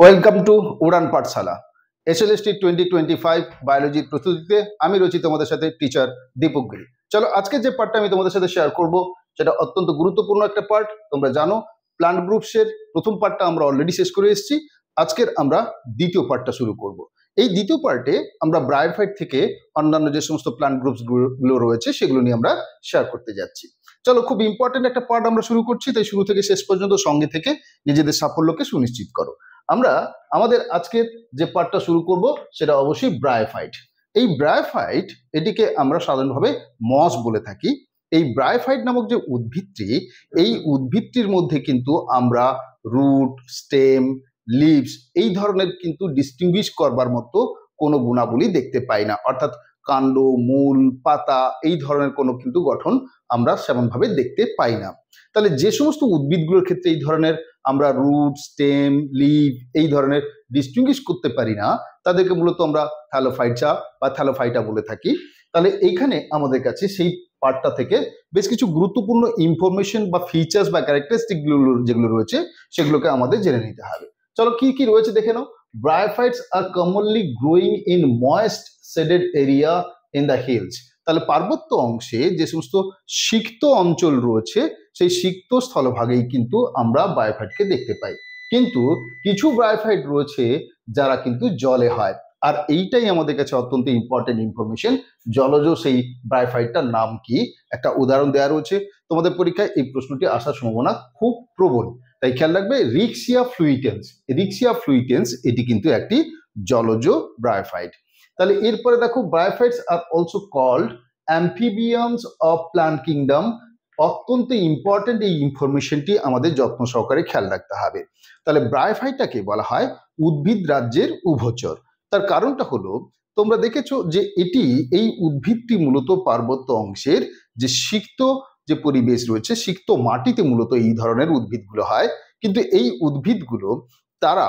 Welcome to Udaan Pathsala SLST 2025 বায়োলজির প্রস্তুতিতে আমি রয়েছি তোমাদের সাথে টিচার দীপক গিরি। চলো আজকে যে পার্টটা আমি তোমাদের সাথে শেয়ার করব সেটা অত্যন্ত গুরুত্বপূর্ণ একটা পার্ট। তোমরা জানো প্লান্ট গ্রুপসের প্রথম পার্টটা আমরা অলরেডি শেষ করে এসেছি। আজকের আমরা দ্বিতীয় পার্টটা শুরু করব। এই দ্বিতীয় পার্টে আমরা ব্রায়োফাইট থেকে অন্যান্য যে সমস্ত প্লান্ট গ্রুপস গুলো রয়েছে সেগুলো নিয়ে আমরা শেয়ার করতে যাচ্ছি। চলো খুব ইম্পর্টেন্ট একটা পার্ট আমরা শুরু করছি, তাই শুরু থেকে শেষ পর্যন্ত সঙ্গে থেকে নিজেদের সাফল্যকে সুনিশ্চিত করো। আমরা আমাদের আজকের যে পার্টটা শুরু করব সেটা অবশ্যই ব্রায়োফাইট। এই ব্রায়োফাইট এটিকে আমরা সাধারণভাবে মস বলে থাকি। এই ব্রায়োফাইট নামক যে উদ্ভিদটি, এই উদ্ভিদটির মধ্যে কিন্তু আমরা রুট, স্টেম, লিভস এই ধরনের কিন্তু ডিস্টিংগুইশ করবার মতো কোনো গুণাবলী দেখতে পাই না, অর্থাৎ কাণ্ড, মূল, পাতা এই ধরনের কোনো কিন্তু গঠন আমরা সেমনভাবে দেখতে পাই না। তাহলে যে সমস্ত উদ্ভিদগুলোর ক্ষেত্রে এই ধরনের আমরা রুট, স্টেম, লিভ এই ধরনের ডিস্টিংগুইশ করতে পারি না, তাদেরকে মূলত আমরা থ্যালোফাইটা বা থ্যালোফাইটা বলে থাকি। তাহলে এইখানে আমাদের কাছে সেই পার্টটা থেকে বেশ কিছু গুরুত্বপূর্ণ ইনফরমেশন বা ফিচার্স বা ক্যারেক্টারিস্টিক যেগুলো রয়েছে সেগুলোকে আমাদের জেনে নিতে হবে। চলো কি কি রয়েছে দেখে নাও। Bryophytes are commonly growing in moist shaded area in the hills. তাহলে পার্বত্য অংশে যে সমস্ত সিক্ত অঞ্চল রয়েছে সেই সিক্ত স্থলভাগেই কিন্তু আমরা ব্রায়োফাইটকে দেখতে পাই। কিন্তু কিছু ব্রায়োফাইট রয়েছে যারা কিন্তু জলে হয়, আর এইটাই আমাদের কাছে অত্যন্ত ইম্পর্টেন্ট ইনফরমেশন। জলজ সেই ব্রায়োফাইটটার নাম কি, একটা উদাহরণ দেওয়া রয়েছে। তোমাদের পরীক্ষায় এই প্রশ্নটি আসার সম্ভাবনা খুব প্রবল, তাই খেয়াল রাখবে। রিক্সিয়া ফ্লুইটেন্স, রিক্সিয়া ফ্লুইটেন্স এটি কিন্তু একটি জলজ ব্রায়োফাইট। তাহলে এরপরে দেখো, bryophytes are also called amphibians of plant kingdom. অত্যন্ত ইম্পর্টেন্ট এই ইনফরমেশনটি আমাদের যত্ন সহকারে খেয়াল রাখতে হবে। তাহলে ব্রায়োফাইটটাকে বলা হয় উদ্ভিদ রাজ্যের উভচর। তার কারণটা হলো, তোমরা দেখেছো যে এই উদ্ভিদটি মূলত পার্বত্য অংশের যে সিক্ত যে পরিবেশ রয়েছে, সিক্ত মাটিতে মূলত এই ধরনের উদ্ভিদগুলো হয়। কিন্তু এই উদ্ভিদগুলো তারা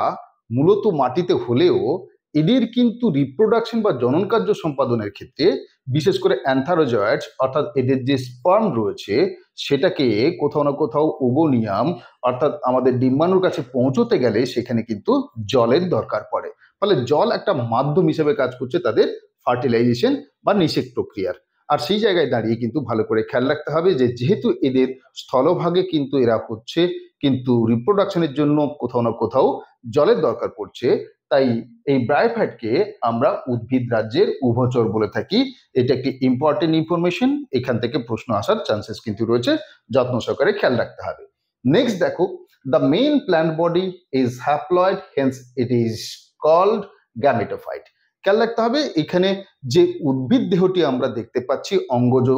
মূলত মাটিতে হলেও এদের কিন্তু রিপ্রোডাকশন বা জনন কার্য সম্পাদনের ক্ষেত্রে বিশেষ করে অ্যান্থারোজয়েডস অর্থাৎ এদের যে স্পার্ম রয়েছে সেটাকে কোথাও না কোথাও ওভোনিয়াম অর্থাৎ আমাদের ডিম্বাণুর কাছে পৌঁছতে গেলে সেখানে কিন্তু জলের দরকার পড়ে। ফলে জল একটা মাধ্যম হিসেবে কাজ করছে তাদের ফার্টিলাইজেশন বা নিষেক প্রক্রিয়ার। আর সেই জায়গায় দাঁড়িয়ে কিন্তু ভালো করে খেয়াল রাখতে হবে যে যেহেতু এদের স্থলভাগে কিন্তু এরা হচ্ছে, কিন্তু রিপ্রোডাকশনের জন্য কোথাও না কোথাও জলের দরকার পড়ছে, তাই এই ব্রায়োফাইটকে আমরা উদ্ভিদ রাজ্যের উভচর বলে থাকি। এটা একটি ইম্পর্টেন্ট ইনফরমেশন, এখান থেকে প্রশ্ন আসার চান্সেস কিন্তু রয়েছে, যত্ন সহকারে খেয়াল রাখতে হবে। নেক্সট দেখো, the main plant body is haploid, hence it is called gametophyte. খেয়াল রাখতে হবে এখানে যে উদ্ভিদ দেহটি আমরা দেখতে পাচ্ছি, অঙ্গজ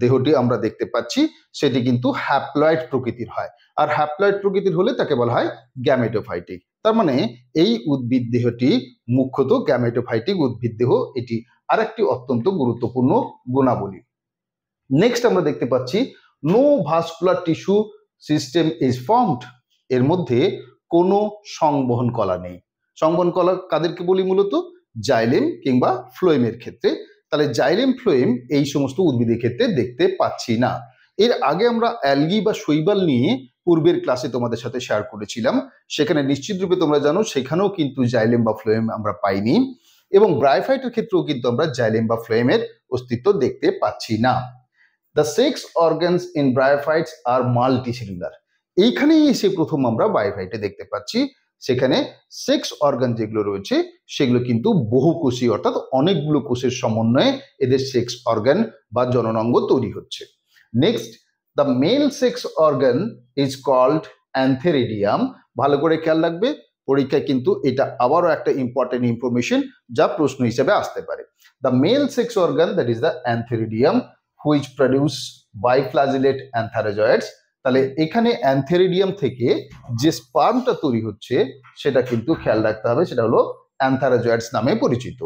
দেহটি আমরা দেখতে পাচ্ছি, সেটি কিন্তু হ্যাপ্লয়েড প্রকৃতির হয়। আর হ্যাপ্লয়েড প্রকৃতির হলে তাকে বলা হয় গ্যামেটোফাইটিক। তার মানে এই উদ্ভিদ দেহটি মুখ্যত গ্যামেটোফাইটিক উদ্ভিদ দেহ, এটি আরেকটি অত্যন্ত গুরুত্বপূর্ণ গুণাবলী। নেক্সট আমরা দেখতে পাচ্ছি no vascular tissue system is formed. এর মধ্যে কোনো সংবহন কলা নেই। সংবহন কলা কাদেরকে বলি? মূলত জাইলেম কিংবা ফ্লোয়েমের ক্ষেত্রে। তাহলে জাইলেম, ফ্লোয়েম এই সমস্ত উদ্ভিদের ক্ষেত্রে দেখতে পাচ্ছি না। এর আগে আমরা অ্যালগি বা শৈবাল নিয়ে পূর্বের ক্লাসে তোমাদের সাথে শেয়ার করেছিলাম, সেখানে নিশ্চিত রূপে তোমরা জানো সেখানেও কিন্তু জাইলেম বা ফ্লোয়েম আমরা পাইনি, এবং ব্রায়োফাইটের ক্ষেত্রেও কিন্তু আমরা জাইলেম বা ফ্লোয়েমের অস্তিত্ব দেখতে পাচ্ছি না। The sex organs in bryophytes are multicellular. এইখানেই এসে প্রথম আমরা ব্রায়োফাইটে দেখতে পাচ্ছি সেখানে সেক্স অর্গান যেগুলো রয়েছে সেগুলো কিন্তু বহুকোষী, অর্থাৎ অনেকগুলো কোষের সমন্বয়ে এদের সেক্স অর্গান বা জননাঙ্গ তৈরি হচ্ছে। Next, the male sex organ is called antheridium. ভালো করে খেয়াল রাখবে, পরীক্ষায় কিন্তু এটা আবারও একটা ইম্পর্টেন্ট ইনফরমেশন যা প্রশ্ন হিসেবে আসতে পারে। The male sex organ that is the antheridium which produce biflagellate antherozoids. তাহলে এখানে অ্যান্থেরিডিয়াম থেকে যে স্পার্মটা তৈরি হচ্ছে সেটা কিন্তু খেয়াল রাখতে হবে, সেটা হলো অ্যান্থারোজয়েডস নামে পরিচিত।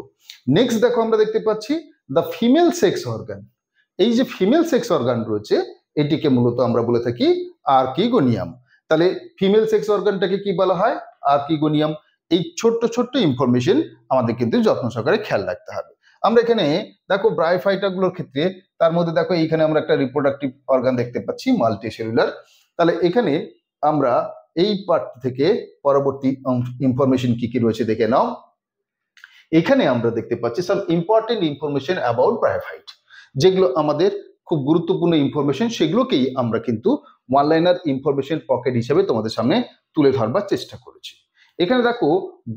নেক্সট দেখো, আমরা দেখতে পাচ্ছি দ্য ফিমেল সেক্স অর্গান। এই যে ফিমেল সেক্স অর্গান রয়েছে এটিকে মূলত আমরা বলে থাকি আর্কিগোনিয়াম। তাহলে ফিমেল সেক্স অর্গানটাকে কি বলা হয়? আর্কিগোনিয়াম। এই ছোট্ট ছোট্ট ইনফরমেশন আমাদের কিন্তু যত্ন সহকারে খেয়াল রাখতে হবে। আমরা এখানে দেখো ব্রায়োফাইটাগুলোর ক্ষেত্রে তার মধ্যে দেখো এইখানে আমরা একটা রিপ্রোডাক্টিভ অর্গান দেখতে পাচ্ছি, মাল্টিসেলুলার। তাহলে এখানে আমরা এই পার্ট থেকে পরবর্তী ইনফরমেশন কি কি রয়েছে দেখে নাও। এখানে আমরা দেখতে পাচ্ছি some important information about bryophyte, যেগুলো আমাদের খুব গুরুত্বপূর্ণ ইনফরমেশন, সেগুলোকেই আমরা কিন্তু ওয়ান লাইনার ইনফরমেশন পকেট হিসেবে তোমাদের সামনে তুলে ধরবার চেষ্টা করেছি। এখানে দেখো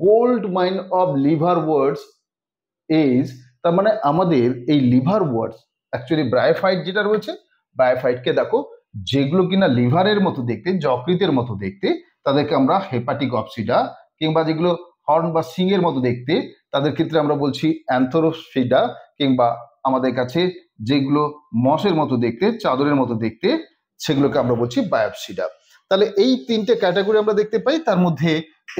gold mine of liver words is, তার মানে আমাদের এই লিভার ওয়ার্ডস অ্যাকচুয়ালি ব্রায়োফাইট যেটা রয়েছে, ব্রায়োফাইটকে দেখো যেগুলো কিনা লিভারের মতো দেখতে, যকৃতের মতো দেখতে, তাদেরকে আমরা হেপাটিক অপসিডা, কিংবা যেগুলো হর্ন বা সিং এর মতো দেখতে তাদের ক্ষেত্রে আমরা বলছি অ্যান্থোরোসিডা, কিংবা আমাদের কাছে যেগুলো মসের মতো দেখতে, চাদরের মতো দেখতে, সেগুলোকে আমরা বলছি বায়োপসিডা। তাহলে এই তিনটে ক্যাটাগরি আমরা দেখতে পাই। তার মধ্যে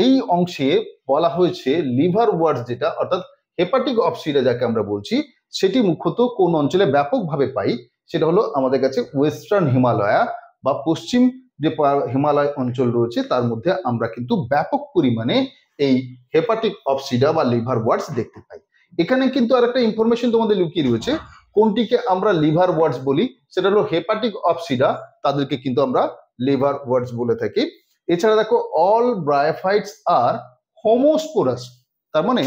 এই অংশে বলা হয়েছে লিভার ওয়ার্ডস যেটা, অর্থাৎ হেপাটিক অপসিডা যাকে আমরা বলছি, সেটি মুখ্যত কোন অঞ্চলে ব্যাপকভাবে পাই, সেটা হলো আমাদের কাছে ওয়েস্টার্ন হিমালয়া বা পশ্চিম যে হিমালয় অঞ্চল রয়েছে তার মধ্যে আমরা কিন্তু ব্যাপক পরিমাণে এই হেপাটিক অপসিডা বা লিভার ওয়ার্ডস দেখতে পাই। এখানে কিন্তু আর একটা ইনফরমেশন তোমাদের লুকিয়ে রয়েছে, কোনটিকে আমরা লিভার ওয়ার্ডস বলি, সেটা হলো হেপাটিক অপসিডা, তাদেরকে কিন্তু আমরা লিভার ওয়ার্ডস বলে থাকি। এছাড়া দেখো অল ব্রায়োফাইটস আর হোমোস্পোরাস, তার মানে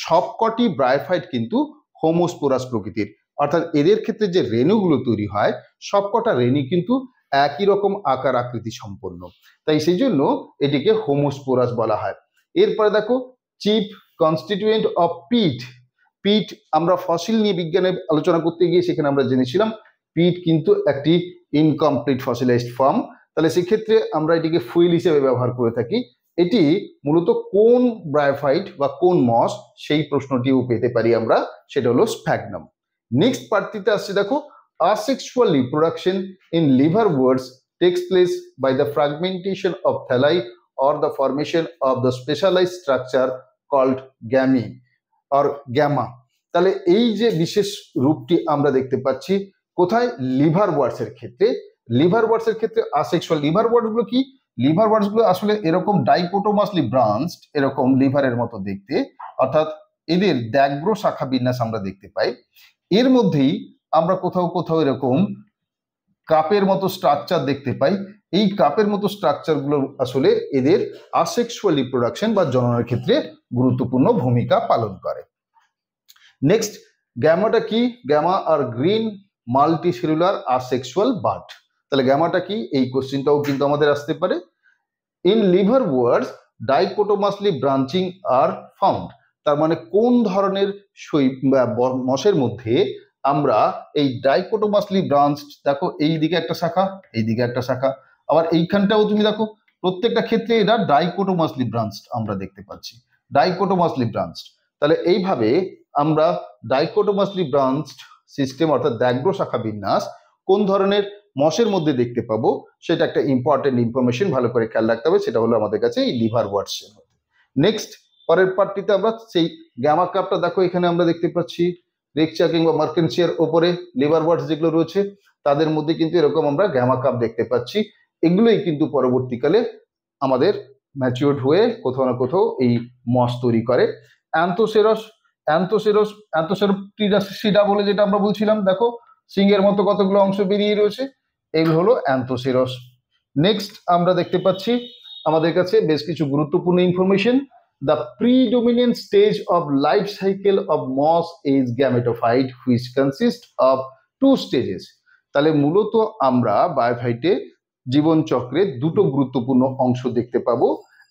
সবকটি ব্রায়োফাইট কিন্তু হোমোস্পোরাস প্রকৃতির, অর্থাৎ এদের ক্ষেত্রে যে রেণুগুলো তৈরি হয় সবকটা রেণু কিন্তু একই রকম আকার আকৃতি সম্পন্ন, তাই সেই জন্য এটিকে হোমোস্পোরাস বলা হয়। এরপরে দেখো চিফ কনস্টিটিউয়েন্ট অফ পিট, পিট আমরা ফসিল নিয়ে বিজ্ঞানে আলোচনা করতে গিয়ে সেখানে আমরা জেনেছিলাম পিট কিন্তু একটি ইনকমপ্লিট ফসিলাইজড ফর্ম, তাহলে সেক্ষেত্রে আমরা এটিকে ফুয়েল হিসেবে ব্যবহার করে থাকি। এটি মূলত কোন ব্রায়োফাইট বা কোন মস, সেই প্রশ্নটিও পেতে পারি আমরা, সেটা হলো স্প্যাগনাম। নেক্সট পার্টটিতে আসছে দেখো asexual reproduction in liverworts takes place by the fragmentation of thalli or the formation of the specialized structure called gamete or gamma। তাহলে এই যে বিশেষ রূপটি আমরা দেখতে পাচ্ছি কোথায়, লিভার ওয়ার্ডস এর ক্ষেত্রে। লিভার ওয়ার্ডস এর ক্ষেত্রে আসেক্সুয়াল লিভার ওয়ার্ডস গুলো কি, লিভার ওয়ার্ডস গুলো আসলে এরকম ডাইকোটোমাসলি ব্রাঞ্চড, এরকম লিভারের মতো দেখতে, অর্থাৎ এদের দ্যাগ্র শাখা বিন্যাস আমরা দেখতে পাই। এর মধ্যেই আমরা কোথাও কোথাও এরকম কাপের মতো স্ট্রাকচার দেখতে পাই। এই কাপের মতো স্ট্রাকচার গুলো আসলে এদের আসেক্সুয়াল রিপ্রোডাকশন বা জননের ক্ষেত্রে গুরুত্বপূর্ণ ভূমিকা পালন করে। নেক্সট গ্যামাটা কি, gemma are green multicellular asexual bud. তাহলে গ্যামাটা কি, এই কোশ্চেনটাও কিন্তু আমাদের আসতে পারে। In liverworts dichotomously branching are found, তার মানে কোন ধরনের মসের মধ্যে আমরা এই ডাইকোটোমাসলি ব্রাঞ্চ, দেখো এই দিকে একটা শাখা, এই দিকে একটা শাখা, আবার এইখানটাও তুমি দেখো প্রত্যেকটা ক্ষেত্রে এটা ডাইকোটোমাসলি ব্রাঞ্চ আমরা দেখতে পাচ্ছি, ডাইকোটোমাসলি ব্রাঞ্চ। তাহলে এইভাবে আমরা ডাইকোটোমাসলি ব্রাঞ্চ সিস্টেম অর্থাৎ দ্যাগ্র শাখা বিন্যাস কোন ধরনের মসের মধ্যে দেখতে পাবো, সেটা একটা ইম্পর্টেন্ট ইনফরমেশন, ভালো করে খেয়াল রাখতে হবে, সেটা হলো আমাদের কাছে এই লিভার ওয়ার্ডস এর মধ্যে। নেক্সট পরের পার্টটিতে আমরা সেই গ্যামা কাপটা দেখো এখানে আমরা দেখতে পাচ্ছি রেকচা কিংবা মার্কেনসিয়ার ওপরে লিভার ওয়ার্ডস যেগুলো রয়েছে তাদের মধ্যে কিন্তু এরকম আমরা গ্যামা কাপ দেখতে পাচ্ছি। এগুলোই কিন্তু পরবর্তীকালে আমাদের ম্যাচিউরড হয়ে কোথাও না কোথাও এই মস তৈরি করে। অ্যান্থোসেরস, অ্যান্থোসেরোপটিডা বলে যেটা আমরা বলছিলাম, দেখো সিংহের মতো কতগুলো অংশ বেরিয়ে রয়েছে, এগুলো হলো অ্যান্থোসেরস। নেক্সট আমরা দেখতে পাচ্ছি আমাদের কাছে বেশ কিছু গুরুত্বপূর্ণ information. The predominant stage of life cycle of moss is gametophyte which consists of two stages। তাহলে মূলত আমরা বায়োফাইটে জীবন চক্রে দুটো গুরুত্বপূর্ণ অংশ দেখতে পাবো,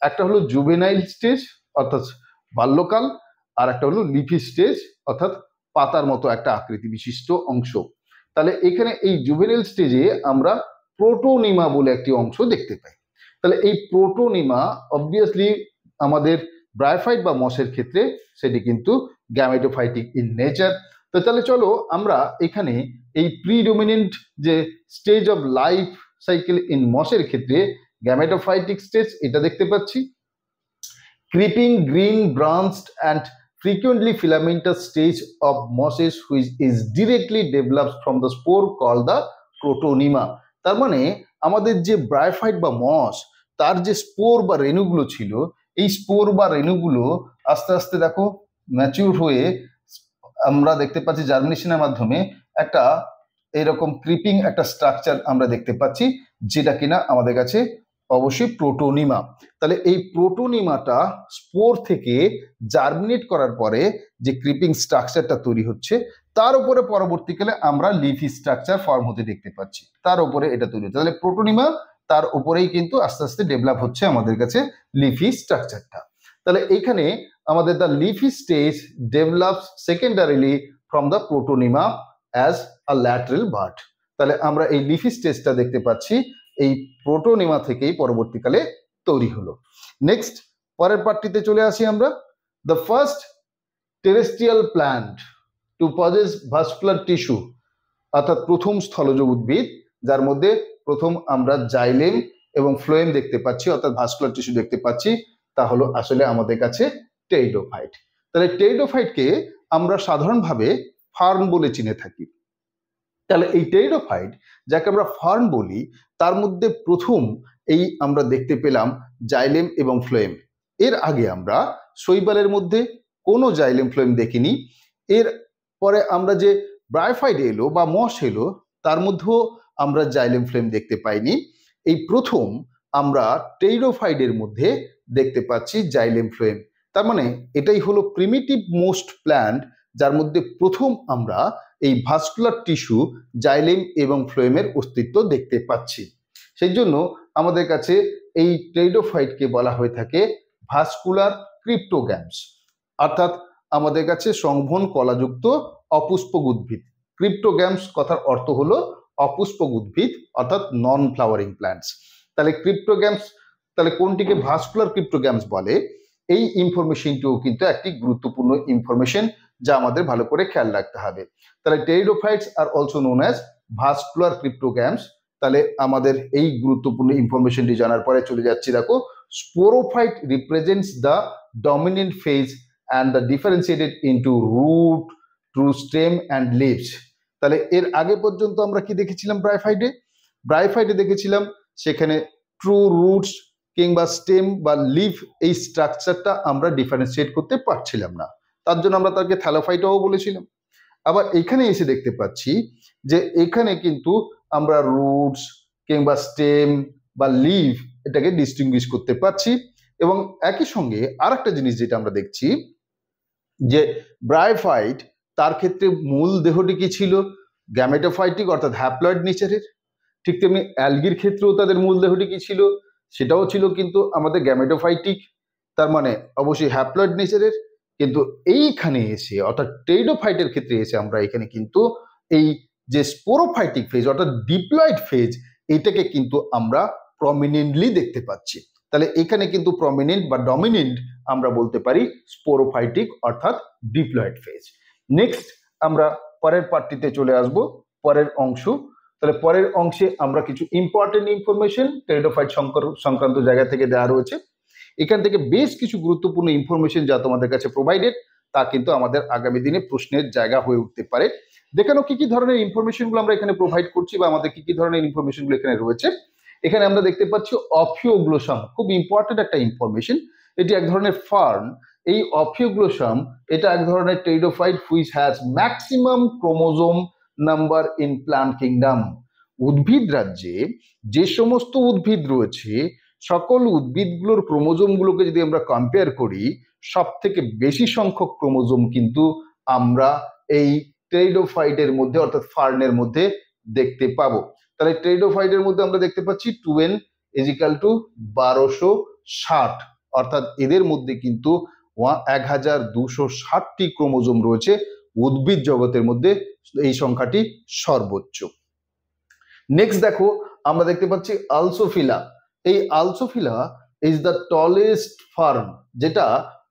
একটা হলো জুভেনাইল স্টেজ অর্থাৎ বাল্যকাল, আর একটা হলো লিফি স্টেজ অর্থাৎ পাতার মতো একটা আকৃতি বিশিষ্ট অংশ। তাহলে এখানে এই জুভেনাইল স্টেজে আমরা প্রোটোনিমা বলে একটি অংশ দেখতে পাই। তাহলে এই প্রোটোনিমা অবভিয়াসলি আমাদের ব্রায়োফাইট বা মসের ক্ষেত্রে সেটি কিন্তু গ্যামেটোফাইটিক ইন নেচার। তো তাহলে চলো আমরা এখানে এই প্রিডোমিনেন্ট যে stage of life cycle in মসের ক্ষেত্রে গ্যামেটোফাইটিক স্টেজ এটা দেখতে পাচ্ছি। Creeping green branched and frequently filamentous stage of mosses which is directly developed from the spore called the protonema। তার মানে আমাদের যে ব্রায়োফাইট বা মস তার যে স্পোর বা রেণুগুলো ছিল, এই স্পোর বা রেণুগুলো আস্তে আস্তে দেখো ম্যাচিউর হয়ে আমরা দেখতে পাচ্ছি জার্মিনেশনের মাধ্যমে একটা এরকম ক্রিপিং একটা স্ট্রাকচার আমরা দেখতে পাচ্ছি, যেটা কিনা আমাদের কাছে অবশ্যই প্রোটোনিমা। তাহলে এই প্রোটোনিমাটা স্পোর থেকে জার্মিনেট করার পরে যে ক্রিপিং স্ট্রাকচারটা তৈরি হচ্ছে তার উপরে পরবর্তীকালে আমরা লিফি স্ট্রাকচার ফর্ম হতে দেখতে পাচ্ছি, তার উপরে এটা তৈরি হচ্ছে। তাহলে প্রোটোনিমা তার উপরেই কিন্তু আস্তে আস্তে ডেভেলপ হচ্ছে আমাদের কাছে লিফি স্ট্রাকচারটা। তাহলে এইখানে আমাদের the leafy stage develops secondarily from the protonema as a lateral bird. তাহলে আমরা এই লিফি স্টেজটা দেখতে পাচ্ছি এই প্রোটোনিমা থেকেই পরবর্তীকালে তৈরি হলো। নেক্সট পরের পার্টটিতে চলে আসি আমরা। The first terrestrial plant to possess vascular tissue, অর্থাৎ প্রথম স্থলজ উদ্ভিদ যার মধ্যে প্রথম আমরা জাইলেম এবং ফ্লোয়েম দেখতে পাচ্ছি, অর্থাৎ ভাস্কুলার টিস্যু দেখতে পাচ্ছি, তা হলো আসলে আমাদের কাছে টেরিডোফাইট। তাহলে টেরিডোফাইটকে আমরা সাধারণভাবে ফার্ন বলে চিনে থাকি। তাহলে এই টেরিডোফাইট যাকে আমরা ফার্ন বলি তার মধ্যে প্রথম এই আমরা দেখতে পেলাম জাইলেম এবং ফ্লোয়েম। এর আগে আমরা শৈবালের মধ্যে কোনো জাইলেম ফ্লোয়েম দেখিনি। এর পরে আমরা যে ব্রায়োফাইট এলো বা মস এলো তার মধ্যেও আমরা জাইলেম ফ্লোয়েম দেখতে পাইনি। এই প্রথম আমরা টেরিডোফাইটের মধ্যে দেখতে পাচ্ছি জাইলেম ফ্লোয়েম। তার মানে এটাই হলো প্রিমিটিভ মোস্ট প্ল্যান্ট যার মধ্যে প্রথম আমরা এই ভাস্কুলার টিস্যু জাইলেম এবং ফ্লোয়েমের অস্তিত্ব দেখতে পাচ্ছি। সেই জন্য আমাদের কাছে এই টেরিডোফাইটকে বলা হয়ে থাকে ভাস্কুলার ক্রিপ্টোগ্যামস, অর্থাৎ আমাদের কাছে সংবহন কলাযুক্ত অপুষ্পক উদ্ভিদ। ক্রিপ্টোগ্যামস কথার অর্থ হলো অপুষ্পক উদ্ভিদ, অর্থাৎ নন ফ্লাওয়ারিং প্ল্যান্টস। তাহলে ক্রিপ্টোগ্যামস, তাহলে কোনটিকে ভাস্কুলার ক্রিপ্টোগ্যামস বলে, এই ইনফরমেশনটিও কিন্তু একটি গুরুত্বপূর্ণ ইনফরমেশন যা আমাদের ভালো করে খেয়াল রাখতে হবে। তাহলে pteridophytes are also known as vascular cryptogams. তাহলে আমাদের এই গুরুত্বপূর্ণ ইনফরমেশনটি জানার পরে চলে যাচ্ছি, দেখো sporophyte represents the dominant phase and the differentiated into root, true stem and leaves। তাহলে এর আগে পর্যন্ত আমরা কি দেখেছিলাম ব্রায়োফাইটে দেখেছিলাম সেখানে ট্রু রুটস কিংবা স্টেম বা লিভ এই স্ট্রাকচারটা আমরা ডিফারেন্সিয়েট করতে পারছিলাম না, তার জন্য আমরা তাকে থ্যালোফাইটও বলেছিলাম। আবার এখানে এসে দেখতে পাচ্ছি যে এখানে কিন্তু আমরা রুটস কিংবা স্টেম বা লিভ এটাকে ডিস্টিংগুইশ করতে পারছি। এবং একই সঙ্গে আর একটা জিনিস যেটা আমরা দেখছি যে ব্রায়োফাইট তার ক্ষেত্রে মূল দেহটি কি ছিল, গ্যামেটোফাইটিক অর্থাৎ হ্যাপ্লয়েড নেচারের। ঠিক তেমনি অ্যালগির ক্ষেত্রেও তাদের মূল দেহটি কি ছিল, সেটাও ছিল কিন্তু আমাদের গ্যামেটোফাইটিক, তার মানে অবশ্যই হ্যাপ্লয়েড নেচারের। কিন্তু এইখানে এসে অর্থাৎ টেরিডোফাইটের ক্ষেত্রে এসে আমরা এখানে কিন্তু এই যে স্পোরোফাইটিক ফেজ অর্থাৎ ডিপ্লয়েড ফেজ এটাকে কিন্তু আমরা প্রমিনেন্টলি দেখতে পাচ্ছি। তাহলে এখানে কিন্তু প্রমিনেন্ট বা ডমিনেন্ট আমরা বলতে পারি স্পোরোফাইটিক অর্থাৎ ডিপ্লয়েড ফেজ। নেক্সট আমরা পরের পার্টটিতে চলে আসব, পরের অংশ। তাহলে পরের অংশে আমরা কিছু ইম্পর্টেন্ট ইনফরমেশন টেরিডোফাইট সংক্রান্ত জায়গা থেকে দেওয়া রয়েছে। এখান থেকে বেশ কিছু গুরুত্বপূর্ণ ইনফরমেশন যা তোমাদের কাছে প্রোভাইডেড তা কিন্তু আমাদের আগামী দিনে প্রশ্নের জায়গা হয়ে উঠতে পারে। দেখানো কি কি ধরনের ইনফরমেশনগুলো আমরা এখানে প্রোভাইড করছি বা আমাদের কি কি ধরনের ইনফরমেশনগুলো এখানে রয়েছে। এখানে আমরা দেখতে পাচ্ছি অফিওগ্লোসাম, খুব ইম্পর্টেন্ট একটা ইনফরমেশন। এটি এক ধরনের ফার্ন। এই অফিওগ্লোসাম এটা এক ধরনের pteridophyte which has maximum chromosome number in plant kingdom. উদ্ভিদ রাজ্যে যে সমস্ত উদ্ভিদ রয়েছে সকল উদ্ভিদগুলোর ক্রোমোজোমগুলোকে যদি আমরা কম্পেয়ার করি সব থেকে বেশি সংখ্যক ক্রোমোজোম কিন্তু আমরা এই টেরিডোফাইটের মধ্যে অর্থাৎ ফার্নের মধ্যে দেখতে পাবো। তাহলে টেরিডোফাইটের মধ্যে আমরা দেখতে পাচ্ছি 2n = 1260, অর্থাৎ এদের মধ্যে কিন্তু 1260টি ক্রোমোজোম রয়েছে। উদ্ভিদ জগতের মধ্যে এই সংখ্যাটি সর্বোচ্চ। নেক্সট দেখো আমরা দেখতে পাচ্ছি আলসোফিলা। এই আলসোফিলা ইজ দ্য টলেস্ট ফার্ন, যেটা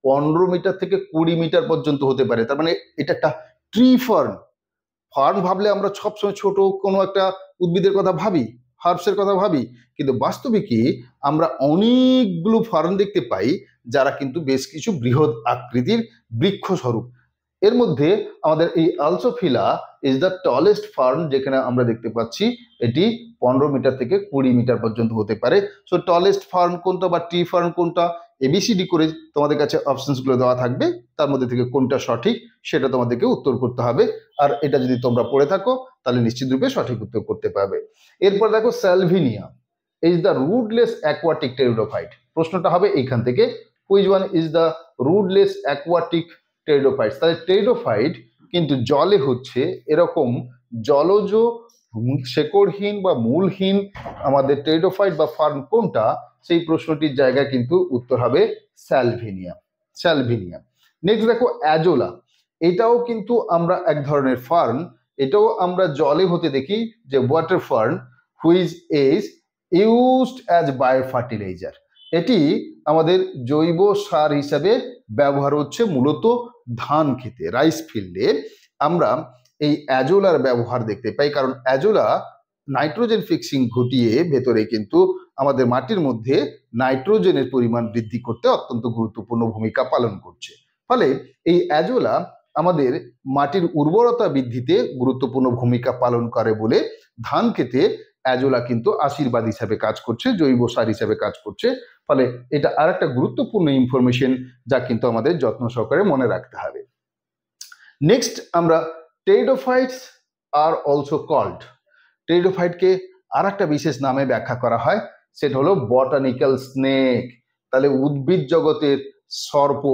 15 মিটার থেকে 20 মিটার পর্যন্ত হতে পারে। তার মানে এটা একটা ট্রি ফার্ন। ফার্ন ভাবলে আমরা সবসময় ছোট কোনো একটা উদ্ভিদের কথা ভাবি, হার্বসের কথা ভাবি, কিন্তু বাস্তবে কি আমরা অনেকগুলো ফার্ন দেখতে পাই যারা কিন্তু বেশ কিছু বৃহৎ আকৃতির বৃক্ষ স্বরূপ। এর মধ্যে আমাদের এই আলসোফিলা ইজ দ্য টলেস্ট ফার্ন, যেখানে আমরা দেখতে পাচ্ছি এটি 15 মিটার থেকে 20 মিটার পর্যন্ত হতে পারে। সো টলেস্ট ফার্ন কোনটা বা ট্রি ফার্ন কোনটা, এবিসিডি করে তোমাদের কাছে অপশনসগুলো দেওয়া থাকবে, তার মধ্যে থেকে কোনটা সঠিক সেটা তোমাদেরকে উত্তর করতে হবে। আর এটা যদি তোমরা পড়ে থাকো তাহলে নিশ্চিত রূপে সঠিক উত্তর করতে পারবে। এরপর দেখো Salvinia. Is the rootless aquatic pteridophyte? প্রশ্নটা হবে এইখান থেকে, which one is the rootless aquatic pteridophyte? তাহলে টেরিডোফাইট কিন্তু জলে হচ্ছে এরকম জলজ শেকড়হীন বা মূলহীন আমাদের টেরিডোফাইট বা ফার্ন কোনটা? সেই প্রশ্নটির জায়গায় কিন্তু উত্তর হবে স্যালভিনিয়া। স্যালভিনিয়া। নেক্সট দেখো অ্যাজোলা, এটাও কিন্তু আমরা এক ধরনের ফার্ন, এটাও আমরা জলে হতে দেখি, যে water fern which is used as bio fertiliser. এটি আমাদের জৈব সার হিসাবে ব্যবহার হচ্ছে মূলত ধান খেতে, রাইস ফিল্ডে আমরা এই অ্যাজোলার ব্যবহার দেখতে পাই, কারণ অ্যাজোলা নাইট্রোজেন ফিক্সিং ঘটিয়ে ভেতরে কিন্তু আমাদের মাটির মধ্যে নাইট্রোজেনের পরিমাণ বৃদ্ধি করতে অত্যন্ত গুরুত্বপূর্ণ ভূমিকা পালন করছে। ফলে এই অ্যাজোলা আমাদের মাটির উর্বরতা বৃদ্ধিতে গুরুত্বপূর্ণ ভূমিকা পালন করে বলে ধান খেতে অ্যাজোলা কিন্তু আশীর্বাদ হিসাবে কাজ করছে, জৈব সার হিসাবে কাজ করছে। ফলে এটা আর একটা গুরুত্বপূর্ণ ইনফরমেশন যা কিন্তু আমাদের যত্ন সহকারে মনে রাখতে হবে। নেক্সট আমরা টেরিডোফাইটস আর অলসো কল্ড, টেরিডোফাইটকে আর একটা বিশেষ নামে ব্যাখ্যা করা হয়, সেটা হলো বটানিক্যাল স্নেক। তাহলে উদ্ভিদ জগতের সর্প,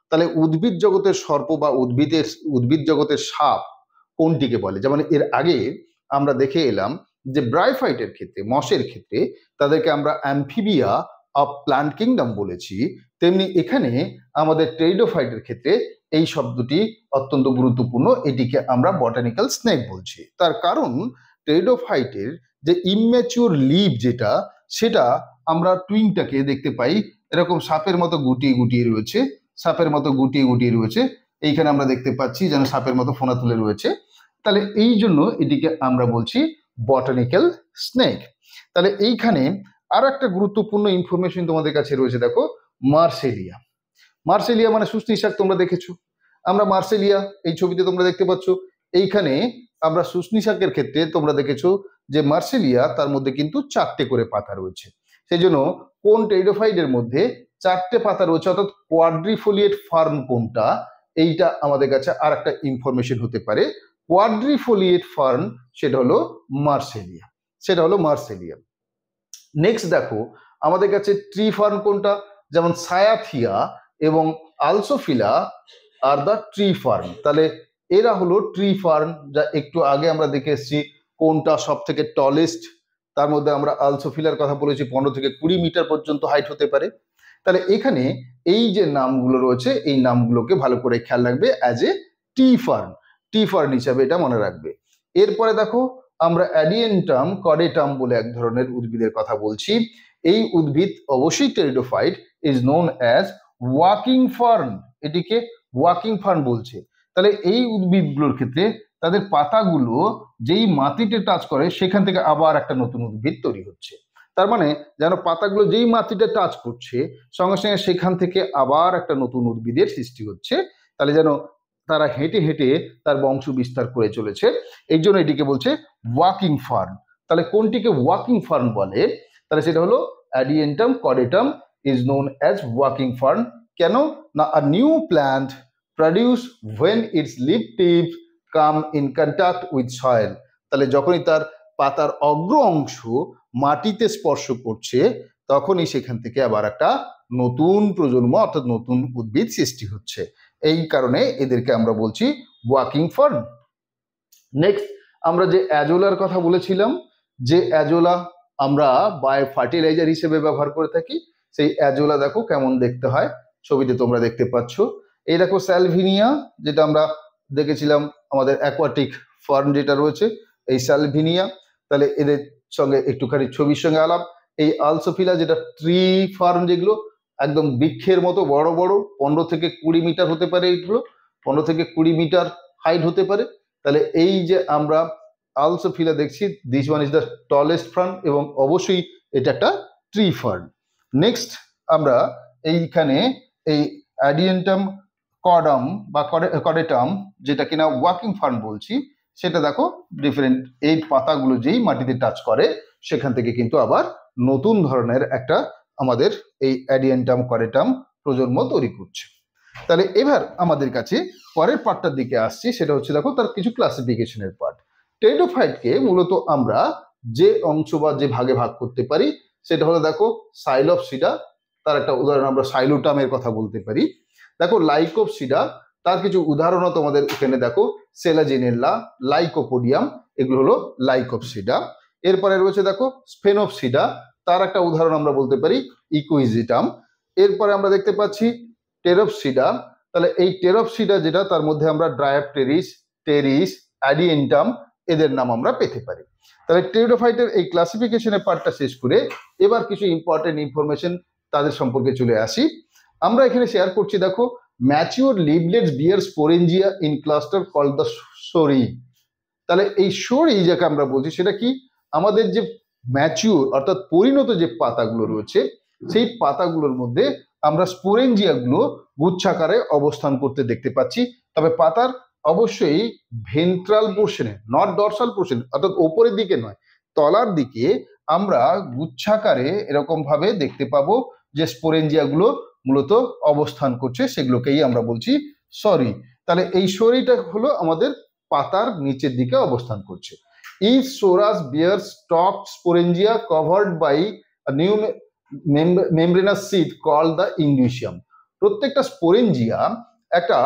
তাহলে উদ্ভিদ জগতের সর্প বা উদ্ভিদ জগতের সাপ কোনটিকে বলে? যেমন এর আগে আমরা দেখে এলাম যে ব্রায়োফাইটের ক্ষেত্রে, মশের ক্ষেত্রে তাদেরকে আমরা অ্যামফিবিয়া অফ প্ল্যান্ট কিংডম বলেছি, তেমনি এখানে আমাদের টেরিডোফাইটের ক্ষেত্রে এই শব্দটি অত্যন্ত গুরুত্বপূর্ণ, এটিকে আমরা বটানিক্যাল স্নেক বলছি। তার কারণ টেরিডোফাইটের যে ইমম্যাচিওর লিভ যেটা, সেটা আমরা টুইংটাকে দেখতে পাই এরকম সাপের মতো গুটিয়ে গুটিয়ে রয়েছে, সাপের মতো গুটিয়ে গুটিয়ে রয়েছে, এইখানে আমরা দেখতে পাচ্ছি যেন সাপের মতো ফোনা তুলে রয়েছে। তাহলে এই জন্য এটিকে আমরা বলছি বটানিক্যাল স্নেক। তাহলে এইখানে আর একটা গুরুত্বপূর্ণ ইনফরমেশন তোমাদের কাছে রয়েছে, দেখো মার্সেলিয়া। মার্সেলিয়া মানে শুষ্নি শাক, তোমরা দেখেছো, আমরা মার্সেলিয়া এই ছবিতে তোমরা দেখতে পাচ্ছ। এইখানে আমরা শুষ্নি শাকের ক্ষেত্রে তোমরা দেখেছো যে মার্সেলিয়া তার মধ্যে কিন্তু 4টে করে পাতা রয়েছে। সেই জন্য কোন টেরিডোফাইটের মধ্যে 4টে পাতা রয়েছে, অর্থাৎ কোয়াড্রিফোলিয়েট ফার্ন কোনটা, এইটা আমাদের কাছে আর একটা ইনফরমেশন হতে পারে। কোয়াড্রিফোলিয়েট ফার্ন সেটা হলো মার্সেলিয়া, সেটা হলো মার্সেলিয়া। নেক্সট দেখো আমাদের কাছে ট্রি ফার্ন কোনটা, যেমন সায়াথিয়া এবং আলসোফিলা আর দ্য ট্রি ফার্ন। তাহলে এরা হলো ট্রি ফার্ন, যা একটু আগে আমরা দেখে এসেছি কোনটা সব থেকে টলেস্ট। তার মধ্যে আমরা আলসোফিলার কথা বলেছি, 15 থেকে 20 মিটার পর্যন্ত হাইট হতে পারে। তাহলে এখানে এই যে নামগুলো রয়েছে, এই নামগুলোকে ভালো করে খেয়াল রাখবে as a T fern, T fern হিসাবে এটা মনে রাখবে। এরপরে দেখো আমরা অ্যাডিয়েন্টাম কডেটাম বলে এক ধরনের উদ্ভিদের কথা বলছি। এই উদ্ভিদ অবশ্যই pteridophyte, is known as walking fern, এটিকে ওয়াকিং ফার্ন বলছে। তাহলে এই উদ্ভিদগুলোর ক্ষেত্রে তাদের পাতাগুলো যেই মাটিতে টাচ করে সেখান থেকে আবার একটা নতুন উদ্ভিদ তৈরি হচ্ছে। তার মানে যেন পাতাগুলো যেই মাটিতে টাচ করছে সঙ্গে সঙ্গে সেখান থেকে আবার একটা নতুন উদ্ভিদের সৃষ্টি হচ্ছে। তাহলে যেন তারা হেঁটে হেঁটে তার বংশ বিস্তার করে চলেছে, এই জন্য এটিকে বলছে ওয়াকিং ফার্ন। তাহলে কোনটিকে ওয়াকিং ফার্ন বলে? তাহলে সেটা হলো Adiantum caudatum is known as walking fern. কেন না, a new plant produce when its leaf tips come in contact with soil। তাহলে যখনই তার পাতার অগ্র অংশ মাটিতে স্পর্শ করছে তখনই সেখান থেকে আবার একটা নতুন প্রজন্ম অর্থাৎ নতুন উদ্ভিদ সৃষ্টি হচ্ছে। এই কারণে এদেরকে আমরা বলছি ওয়াকিং ফার্ন। নেক্সট আমরা যে অ্যাজোলার কথা বলেছিলাম, যে অ্যাজোলা আমরা বায়ো ফার্টিলাইজার হিসেবে ব্যবহার করে থাকি, সেই অ্যাজোলা দেখো কেমন দেখতে হয়, ছবিতে তোমরা দেখতে পাচ্ছ। এই দেখো স্যালভিনিয়া, যেটা আমরা দেখেছিলাম আমাদের অ্যাকোয়াটিক ফার্ন যেটা রয়েছে, এই স্যালভিনিয়া। তাহলে এদের সঙ্গে একটুখানি ছবির সঙ্গে আলাপ। এই আলসোফিলা যেটা ট্রি ফার্ন, যেগুলো একদম বৃক্ষের মতো বড় বড়, 15 থেকে 20 মিটার হতে পারে, এইগুলো 15 থেকে 20 মিটার হাইট হতে পারে। তাহলে এই যে আমরা আলসোফিলা দেখছি, this one is the tallest fern এবং অবশ্যই এটা একটা ট্রি ফার্ন। নেক্সট আমরা এইখানে এই অ্যাডিয়েন্টাম কডাম বা কডেটাম যেটা কিনা ওয়াকিং ফার্ন বলছি, সেটা দেখো ডিফারেন্ট, এই পাতাগুলো যেই মাটিতে টাচ করে সেখান থেকে কিন্তু আবার নতুন ধরনের একটা আমাদের এই অ্যাডিয়েন্টাম কডেটাম প্রজন্ম তৈরি করছে। তাহলে এবার আমাদের কাছে পরের পার্টটার দিকে আসছি, সেটা হচ্ছে দেখো তার কিছু ক্লাসিফিকেশনের পার্ট। টেরিডোফাইটকে মূলত আমরা যে অংশ বা যে ভাগে ভাগ করতে পারি সেটা হলো দেখো সাইলপসিডা, তার একটা উদাহরণ আমরা সাইলোটামের কথা বলতে পারি। দেখো লাইকোপসিডা, তার কিছু উদাহরণও তোমাদের এখানে দেখো সেলাজিনেল্লা, লাইকোপোডিয়াম, এগুলো হলো লাইকোপসিডা। এরপরে রয়েছে দেখো স্ফেনোপসিডা, তার একটা উদাহরণ আমরা বলতে পারি ইকুইজিটাম। এরপরে আমরা দেখতে পাচ্ছি টেরোপসিডা, তাহলে এই টেরোপসিডা যেটা, তার মধ্যে আমরা ড্রায়োপটেরিস, টেরিস, অ্যাডিয়েন্টাম এদের নাম আমরা পেতে পারি। তাহলে টেরিডোফাইটের এই ক্লাসিফিকেশনের পার্টটা শেষ করে এবার কিছু ইম্পর্টেন্ট ইনফরমেশন তাদের সম্পর্কে চলে আসি। আমরা এখানে শেয়ার করছি দেখো mature leaflets bear sporangia in cluster called the sori. তাহলে এই সরি যাকে আমরা বলছি সেটা কি, আমাদের যে ম্যাচিওর অর্থাৎ পরিণত যে পাতাগুলো রয়েছে সেই পাতাগুলোর মধ্যে আমরা স্পোরেঞ্জিয়া গুলো গুচ্ছাকারে অবস্থান করতে দেখতে পাচ্ছি। তবে পাতার অবশ্যই ভেন্ট্রাল পোর্শনে, নট ডরসাল পোর্শন, অর্থাৎ ওপরের দিকে নয়, তলার দিকে আমরা গুচ্ছাকারে এরকম ভাবে দেখতে পাবো যে স্পোরেঞ্জিয়া গুলো মূলত অবস্থান করছে, সেগুলোকেই আমরা বলছি সরি। তাহলে এই সরিটা হলো আমাদের পাতার নিচের দিকে অবস্থান করছে। Each sorus bear stalk sporangia covered by new membranous sheet called the indusium. প্রত্যেকটা স্পোরেঞ্জিয়া একটা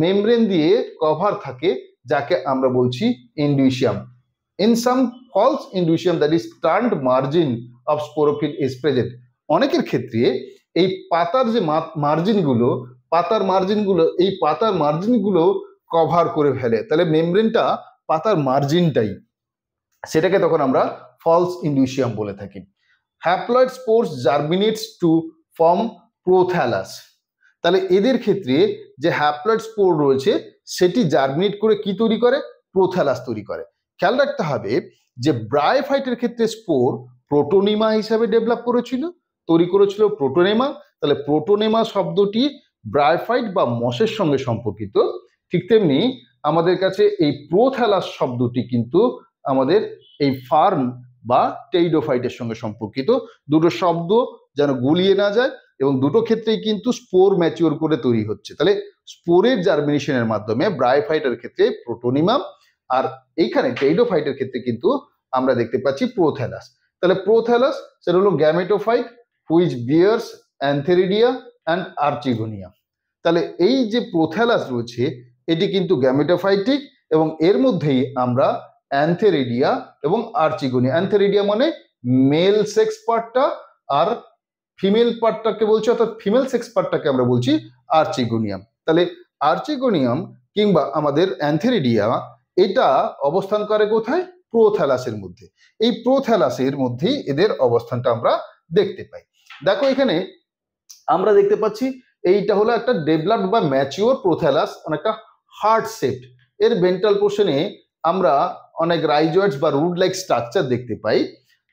মেমব্রেন দিয়ে কভার থাকে যাকে আমরা বলছি indusium. In some false indusium that is turned margin of sporophyll is present. অনেকের ক্ষেত্রে এই পাতার যে মার্জিনগুলো, এই পাতার মার্জিনগুলো কভার করে ফেলে, তাহলে মেমব্রেনটা পাতার মার্জিনটাই, সেটাকে তখন আমরা ফলস ইন্ডিউশিয়াম বলে থাকি। Haploid spores germinates to form prothallus. তাহলে এদের ক্ষেত্রে যে হ্যাপ্লয়েড স্পোর রয়েছে সেটি জার্মিনেট করে কি তৈরি করে, প্রোথ্যালাস তৈরি করে। খেয়াল রাখতে হবে যে ব্রায়োফাইটের ক্ষেত্রে স্পোর প্রোটোনিমা হিসাবে ডেভেলপ তৈরি করেছিল প্রোটোনেমা। তাহলে প্রোটোনেমা শব্দটি ব্রায়োফাইট বা মসের সঙ্গে সম্পর্কিত। ঠিক তেমনি আমাদের কাছে এই প্রোথ্যালাস শব্দটি কিন্তু আমাদের এই ফার্ন বা টেরিডোফাইটের সঙ্গে সম্পর্কিত। দুটো শব্দ যেন গুলিয়ে না যায়, এবং দুটো ক্ষেত্রেই কিন্তু স্পোর ম্যাচিওর করে তৈরি হচ্ছে। তাহলে স্পোরের জার্মিনেশনের মাধ্যমে ব্রায়োফাইটের ক্ষেত্রে প্রোটোনিমা, আর এইখানে টেরিডোফাইটের ক্ষেত্রে কিন্তু আমরা দেখতে পাচ্ছি প্রোথ্যালাস। তাহলে প্রোথ্যালাস সেটা হলো gametophyte which viewers antheridia and আর্চিগোনিয়া। তাহলে এই যে প্রোথ্যালাস রয়েছে এটি কিন্তু গ্যামেটোফাইটিক, এবং এর মধ্যেই আমরা অ্যান্থেরিডিয়া এবং আর্চিগোনিয়া, অ্যান্থেরিডিয়া মানে মেল সেক্স পার্টটা, আর ফিমেল পার্টটাকে বলছি, অর্থাৎ ফিমেল সেক্স পার্টটাকে আমরা বলছি আর্চিগোনিয়াম। তাহলে আর্চিগোনিয়াম কিংবা আমাদের অ্যান্থেরিডিয়া এটা অবস্থান করে কোথায়, প্রোথ্যালাসের মধ্যে। এই প্রোথ্যালাসের মধ্যেই এদের অবস্থানটা আমরা দেখতে পাই। দেখো এখানে আমরা দেখতে পাচ্ছি এইটা হলো একটা ডেভেলপড বা ম্যাচিওর প্রোথ্যালাস, অনেকটা হার্ট শেপড। এর ভেন্ট্রাল পোর্শনে আমরা অনেক রাইজয়েডস বা রুট লাইক স্ট্রাকচার দেখতে পাই।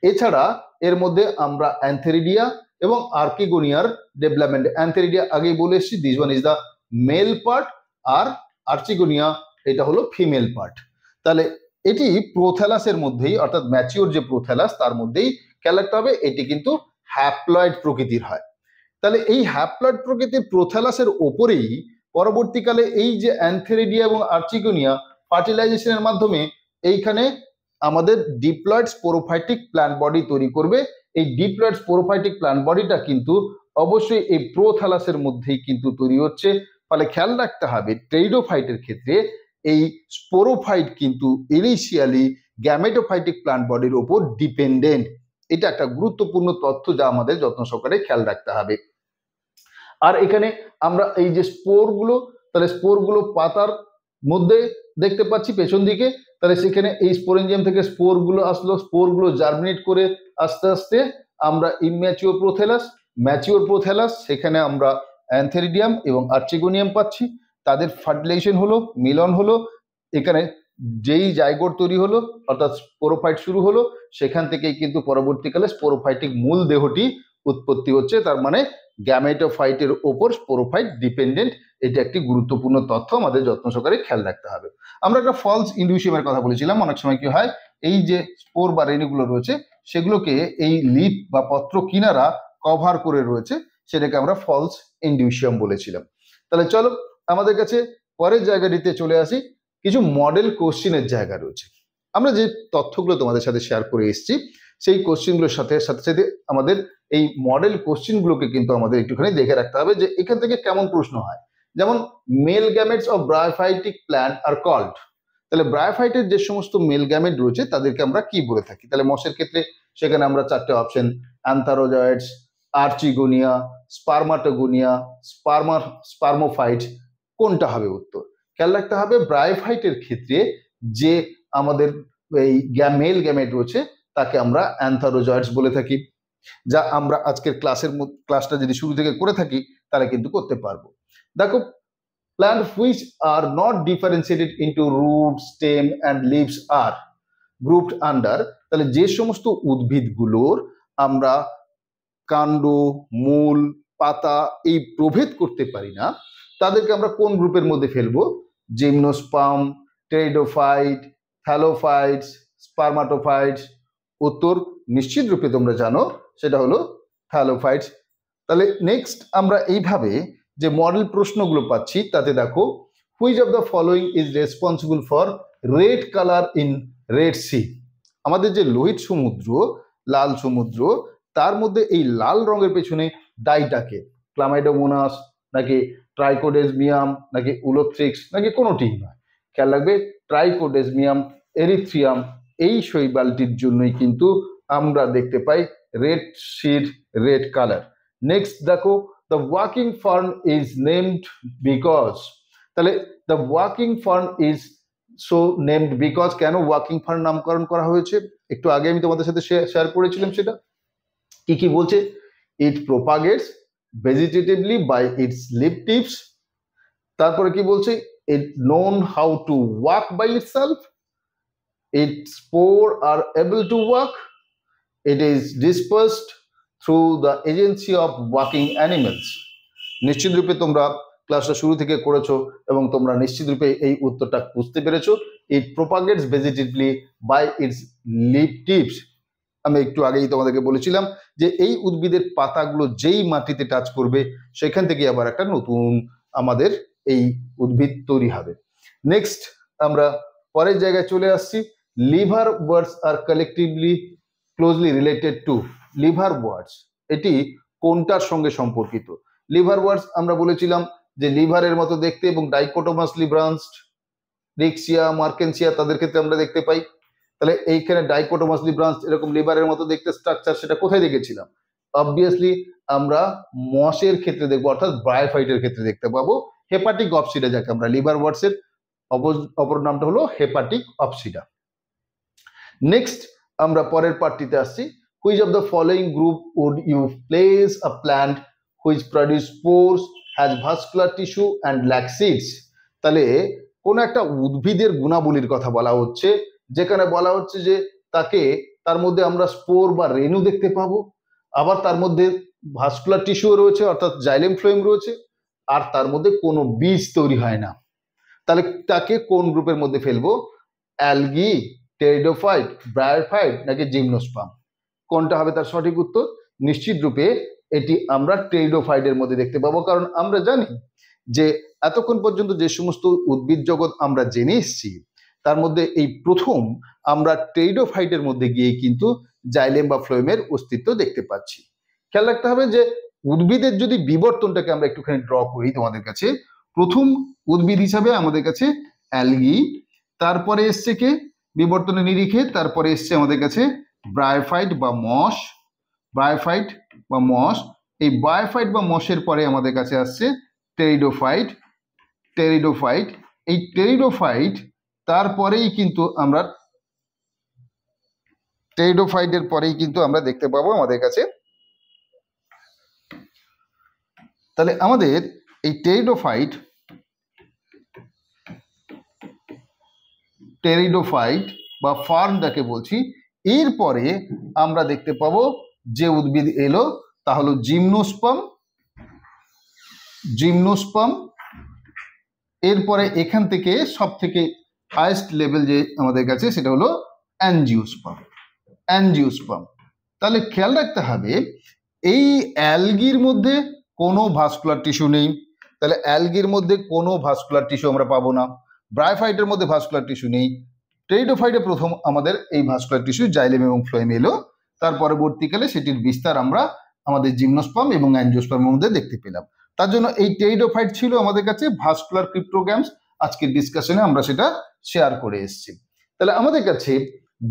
এছাড়া এর মধ্যে আমরা অ্যান্থেরিডিয়া এবং আর্চিগোনিয়ার ডেভেলপমেন্ট, অ্যান্থেরিডিয়া আগেই বলে এসেছি, this one is the male part, আর আর্চিগোনিয়া এটা হলো ফিমেল পার্ট। তাহলে এটি প্রোথ্যালাসের মধ্যেই, অর্থাৎ ম্যাচিওর যে প্রোথ্যালাস তার মধ্যেই খেয়াল রাখতে হবে এটি কিন্তু হ্যাপ্লয়েড প্রকৃতির হয়। তাহলে এই হ্যাপ্লয়েড প্রকৃতির প্রোথ্যালাসের ওপরেই পরবর্তীকালে এই যে অ্যান্থেরিডিয়া এবং আর্চিগোনিয়া ফার্টিলাইজেশনের মাধ্যমে এইখানে আমাদের ডিপ্লয়েড স্পোরোফাইটিক প্ল্যান্ট বডি তৈরি করবে। এই ডিপ্লয়েড স্পোরোফাইটিক প্ল্যান্ট বডিটা কিন্তু অবশ্যই এই প্রোথ্যালাসের মধ্যেই কিন্তু তৈরি হচ্ছে। ফলে খেয়াল রাখতে হবে টেরিডোফাইটের ক্ষেত্রে এই স্পোরোফাইট কিন্তু ইনিশিয়ালি গ্যামেটোফাইটিক প্ল্যান্ট বডির উপর ডিপেন্ডেন্ট। এটা একটা গুরুত্বপূর্ণ তথ্য যা আমাদের যত্ন সহকারে খেয়াল রাখতে হবে। আর এখানে আমরা এই যে স্পোরগুলো, তাহলে স্পোরগুলো পাতার মধ্যে দেখতে পাচ্ছি পেছন দিকে। তাহলে সেখানে এই স্পোরেঞ্জিয়াম থেকে স্পোরগুলো আসলো, স্পোরগুলো জার্মিনেট করে আস্তে আস্তে আমরা ইম্যাচিওর প্রোথ্যালাস, ম্যাচিওর প্রোথ্যালাস, সেখানে আমরা অ্যান্থেরিডিয়াম এবং আর্চিগোনিয়াম পাচ্ছি। তাদের ফার্টিলাইজেশন হলো, মিলন হলো, এখানে যেই জাইগোট তৈরি হলো অর্থাৎ স্পোরোফাইট শুরু হলো, সেখান থেকেই কিন্তু পরবর্তীকালে স্পোরোফাইটিক মূল দেহটি উৎপত্তি হচ্ছে। তার মানে গ্যামেটোফাইটের ওপর স্পোরোফাইট ডিপেন্ডেন্ট। এটা একটি গুরুত্বপূর্ণ তথ্য আমাদের যত্ন সহকারে খেয়াল রাখতে হবে। আমরা একটা ফলস ইন্ডিউশিয়ামের কথা বলেছিলাম। অনেক সময় কি হয়, এই যে স্পোর বা রেণুগুলো রয়েছে সেগুলোকে এই লিফ বা পত্র কিনারা কভার করে রয়েছে, সেটাকে আমরা ফলস ইন্ডিউশিয়াম বলেছিলাম। তাহলে চলো আমাদের কাছে পরের জায়গাটিতে চলে আসি। কিছু মডেল কোশ্চিনের জায়গা রয়েছে। আমরা যে তথ্যগুলো তোমাদের সাথে শেয়ার করে এসেছি সেই কোশ্চেনগুলোর সাথে সাথে সাথে আমাদের এই মডেল কোশ্চেনগুলোকে কিন্তু আমাদের একটুখানি দেখে রাখতে হবে যে এখান থেকে কেমন প্রশ্ন হয়। যেমন male gametes of bryophytic plant are called, তাহলে ব্রায়োফাইটের যে সমস্ত মেল গ্যামেট রয়েছে তাদেরকে আমরা কি বলে থাকি? তাহলে মশের ক্ষেত্রে সেখানে আমরা চারটে অপশন, অ্যান্থারোজয়েডস, আর্চিগোনিয়া, স্পার্মাটোগোনিয়া, স্পার্মোফাইট, কোনটা হবে উত্তর? খেয়াল রাখতে হবে ব্রায়োফাইটের ক্ষেত্রে যে আমাদের এই মেল গ্যামেট রয়েছে তাকে আমরা অ্যান্থারোজয়েডস বলে থাকি, যা আমরা আজকের ক্লাসটা যদি শুরু থেকে করে থাকি তাহলে কিন্তু করতে পারবো। দেখো, plant which are not differentiated into root, stem and leaves are grouped under, তাহলে যে সমস্ত উদ্ভিদগুলোর আমরা কাণ্ড, মূল, পাতা এই প্রভেদ করতে পারি না তাদেরকে আমরা কোন গ্রুপের মধ্যে ফেলবো? Gymnosperm, pteridophyte, thallophytes, spermatophytes. উত্তর নিশ্চিত রূপে তোমরা জানো, সেটা হলো থ্যালোফাইটস। তাহলে নেক্সট আমরা এইভাবে যে মডেল প্রশ্নগুলো পাচ্ছি তাতে দেখো, which of the following is responsible for red colour in Red Sea? আমাদের যে লোহিত সমুদ্র, লাল সমুদ্র, তার মধ্যে এই লাল রঙের পেছনে দায়ীটাকে? ক্লামাইডোমোনাস নাকি ট্রাইকোডেসমিয়াম নাকি উলোথ্রিক্স নাকি কোনোটি নয়? খেয়াল রাখবে ট্রাইকোডেসমিয়াম এরিথ্রিয়াম এই শৈবালটির জন্যই কিন্তু আমরা দেখতে পাই রেড সির রেড কালার। নেক্সট দেখো, the walking fern is named because, তাহলে the walking fern is so named because, কেন walking fern নামকরণ করা হয়েছে? একটু আগে আমি তোমাদের সাথে শেয়ার করেছিলাম সেটা। কি কি বলছে? it propagates vegetatively by its leaf tips, তারপরে কি বলছে? it known how to walk by itself, its spore are able to walk, it is dispersed through the agency of walking animals। নিশ্চিত রূপে তোমরা ক্লাসটা শুরু থেকে করেছো এবং তোমরা নিশ্চিত রূপে এই উত্তরটা বুঝতে পেরেছো। ইট প্রোপাগেটস ভেজিটেটিভলি বাই ইটস লিফ টিপস। আমি একটু আগেই তোমাদেরকে বলেছিলাম যে এই উদ্ভিদের পাতাগুলো যেই মাটিতে টাচ করবে সেখান থেকে আবার একটা নতুন আমাদের এই উদ্ভিদ তৈরি হবে। নেক্সট আমরা পরের জায়গায় চলে আসছি। Liverworts are collectively closely related to. Liverworts এটি কোনটার সঙ্গে সম্পর্কিত? লিভার ওয়ার্ডস আমরা বলেছিলাম যে লিভারের মতো দেখতে এবং ডাইকোটোমাস লিব্রান্সড, রিক্সিয়া, মার্কেন্সিয়া তাদের ক্ষেত্রে আমরা দেখতে পাই। তাহলে এইখানে ডাইকোটোমাস লিব্রান্সড এরকম লিভারের মতো দেখতে স্ট্রাকচার, সেটা কোথায় দেখেছিলাম? অবভিয়াসলি আমরা মশের ক্ষেত্রে দেখবো, অর্থাৎ ব্রায়োফাইটের ক্ষেত্রে দেখতে পাবো হেপাটিক অপসিডা, যাকে আমরা লিভার ওয়ার্ডসের অপর নামটা হলো হেপাটিক অপসিডা। নেক্সট আমরা পরের পার্টটিতে আসছি। Which of the following group would you place a plant which produce spores, has vascular tissue and lack seeds? তাহলে কোন একটা উদ্ভিদের গুণাবলীর কথা বলা হচ্ছে, যেখানে বলা হচ্ছে যে তার মধ্যে আমরা স্পোর বা রেণু দেখতে পাবো, আবার তার মধ্যে ভাস্কুলার টিস্যুও রয়েছে অর্থাৎ জাইলেম ফ্লোয়েম রয়েছে, আর তার মধ্যে কোনো বীজ তৈরি হয় না। তাহলে তাকে কোন গ্রুপের মধ্যে ফেলবো? অ্যালগি, টেরিডোফাইট, ব্রায়োফাইট নাকি জিমনোস্পার্ম? কোনটা হবে তার সঠিক উত্তর? নিশ্চিত রূপে এটি আমরা টেরিডোফাইটের মধ্যে দেখতে পাবো, কারণ আমরা জানি যে এতক্ষণ পর্যন্ত যে সমস্ত উদ্ভিদ জগৎ আমরা জেনে এসেছি তার মধ্যে এই প্রথম আমরা টেরিডোফাইটের মধ্যে গিয়ে কিন্তু জাইলেম বা ফ্লোয়েমের অস্তিত্ব দেখতে পাচ্ছি। খেয়াল রাখতে হবে যে উদ্ভিদের যদি বিবর্তনটাকে আমরা একটুখানি ড্র করি তোমাদের কাছে, প্রথম উদ্ভিদ হিসাবে আমাদের কাছে অ্যালগি, তারপরে এসছে কে বিবর্তনের নিরিখে? তারপরে এসছে আমাদের কাছে ব্রায়োফাইট বা মশ, ব্রায়োফাইট বা মশ। এই ব্রায়োফাইট বা মশের পরে আমাদের কাছে আসছে টেরিডোফাইট, টেরিডোফাইট। এই টেরিডোফাইট তারপরেই কিন্তু আমরা টেরিডোফাইটের পরেই কিন্তু আমরা দেখতে পাবো আমাদের কাছে, তাহলে আমাদের এই টেরিডোফাইট বা ফার্ন যাকে বলছি, এরপরে আমরা দেখতে পাবো যে উদ্ভিদ এলো তা হলো জিমনোস্পার্ম, জিমনোস্পার্ম। এরপরে এখান থেকে সব থেকে হাইয়েস্ট লেভেল যে আমাদের কাছে সেটা হলো অ্যাঞ্জিওস্পার্ম, অ্যাঞ্জিওস্পার্ম। তাহলে খেয়াল রাখতে হবে এই অ্যালগির মধ্যে কোনো ভাস্কুলার টিস্যু নেই, তাহলে অ্যালগির মধ্যে কোনো ভাস্কুলার টিস্যু আমরা পাবো না। ব্রায়োফাইটের মধ্যে ভাস্কুলার টিস্যু নেই, টেরিডোফাইটে প্রথম আমাদের এই ভাস্কুলার টিস্যু জাইলেম এবং ফ্লোয়েম এলো, তার পরবর্তীকালে সেটির বিস্তার আমরা আমাদের জিমনোস্পার্ম এবং অ্যাঞ্জিওস্পার্মের মধ্যে দেখতে পেলাম। তার জন্য এই টেরিডোফাইট ছিল আমাদের কাছে ভাস্কুলার ক্রিপ্টোগ্যামস। আজকের ডিসকাশনে আমরা সেটা শেয়ার করে এসেছি। তাহলে আমাদের কাছে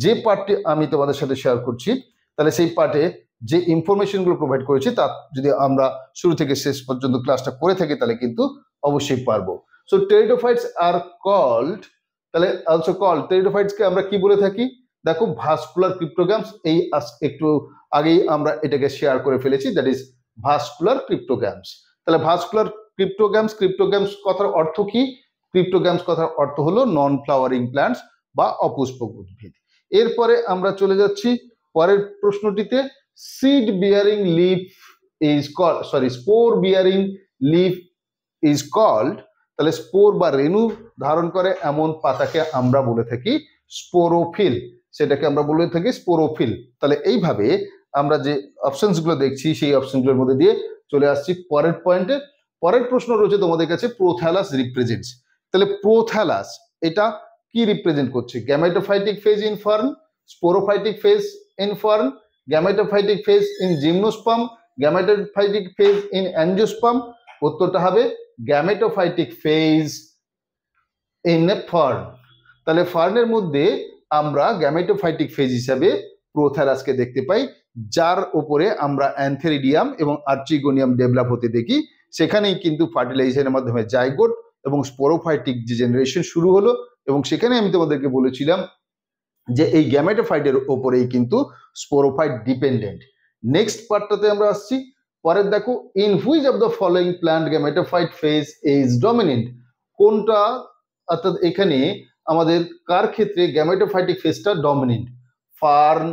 যে পার্টটি আমি তোমাদের সাথে শেয়ার করছি, তাহলে সেই পার্টে যে ইনফরমেশনগুলো প্রোভাইড করেছি তা যদি আমরা শুরু থেকে শেষ পর্যন্ত ক্লাসটা করে থাকি তাহলে কিন্তু অবশ্যই পারবো। সো টেরিডোফাইটস আর কল্ড, তাহলে অলসো কল্ড, টেরিডোফাইটসকে আমরা কি বলে থাকি? দেখো ভাস্কুলার ক্রিপ্টোগ্যামস, এই একটু আগেই আমরা এটাকে শেয়ার করে ফেলেছি, দ্যাট ইজ ভাস্কুলার ক্রিপ্টোগ্যামস। তাহলে ভাস্কুলার ক্রিপ্টোগ্যামস, ক্রিপ্টোগ্যামস কথার অর্থ কি? ক্রিপ্টোগ্যামস কথার অর্থ হলো নন ফ্লাওয়ারিং প্ল্যান্টস বা অপুষ্পক উদ্ভিদ। এরপরে আমরা চলে যাচ্ছি পরের প্রশ্নটিতে, seed bearing leaf is called, spore bearing leaf is called, তাহলে স্পোর বা রেণু ধারণ করে এমন পাতাকে আমরা বলে থাকি স্পোরোফিল, সেটাকে আমরা বলে থাকি স্পোরোফিল। তাহলে এইভাবে আমরা যে অপশনস গুলো দেখছি সেই অপশনগুলোর মধ্যে দিয়ে চলে আসছি পরের পয়েন্টে। পরের প্রশ্ন রয়েছে তোমাদের কাছে, প্রোথ্যালাস রিপ্রেজেন্টস। তাহলে প্রোথ্যালাস এটা কি রিপ্রেজেন্ট করছে? Gametophytic phase in fern, sporophytic phase in fern, gametophytic phase in gymnosperm, gametophytic phase in angiosperm. উত্তরটা হবে gametophytic phase in a fern. তাহলে ফার্নের মধ্যে আমরা গ্যামেটোফাইটিক ফেজ হিসাবে প্রোথ্যালাসকে দেখতে পাই, যার উপরে আমরা অ্যান্থেরিডিয়াম এবং আর্চিগোনিয়াম ডেভেলপ হতে দেখি। সেখানেই কিন্তু ফার্টিলাইজেশনের মাধ্যমে জাইগোট এবং স্পোরোফাইটিক যে জেনারেশন শুরু হলো, এবং সেখানে আমি তোমাদেরকে বলেছিলাম যে এই গ্যামেটোফাইটের ওপরেই কিন্তু স্পোরোফাইট ডিপেন্ডেন্ট। নেক্সট পার্টটাতে আমরা আসছি। পরের দেখো, in which of the following plant gametophyte phase is dominant, কোনটা, অর্থাৎ এখানে আমাদের কার ক্ষেত্রে গ্যামেটোফাইটিক ফেজটা ডমিনেন্ট? ফার্ন,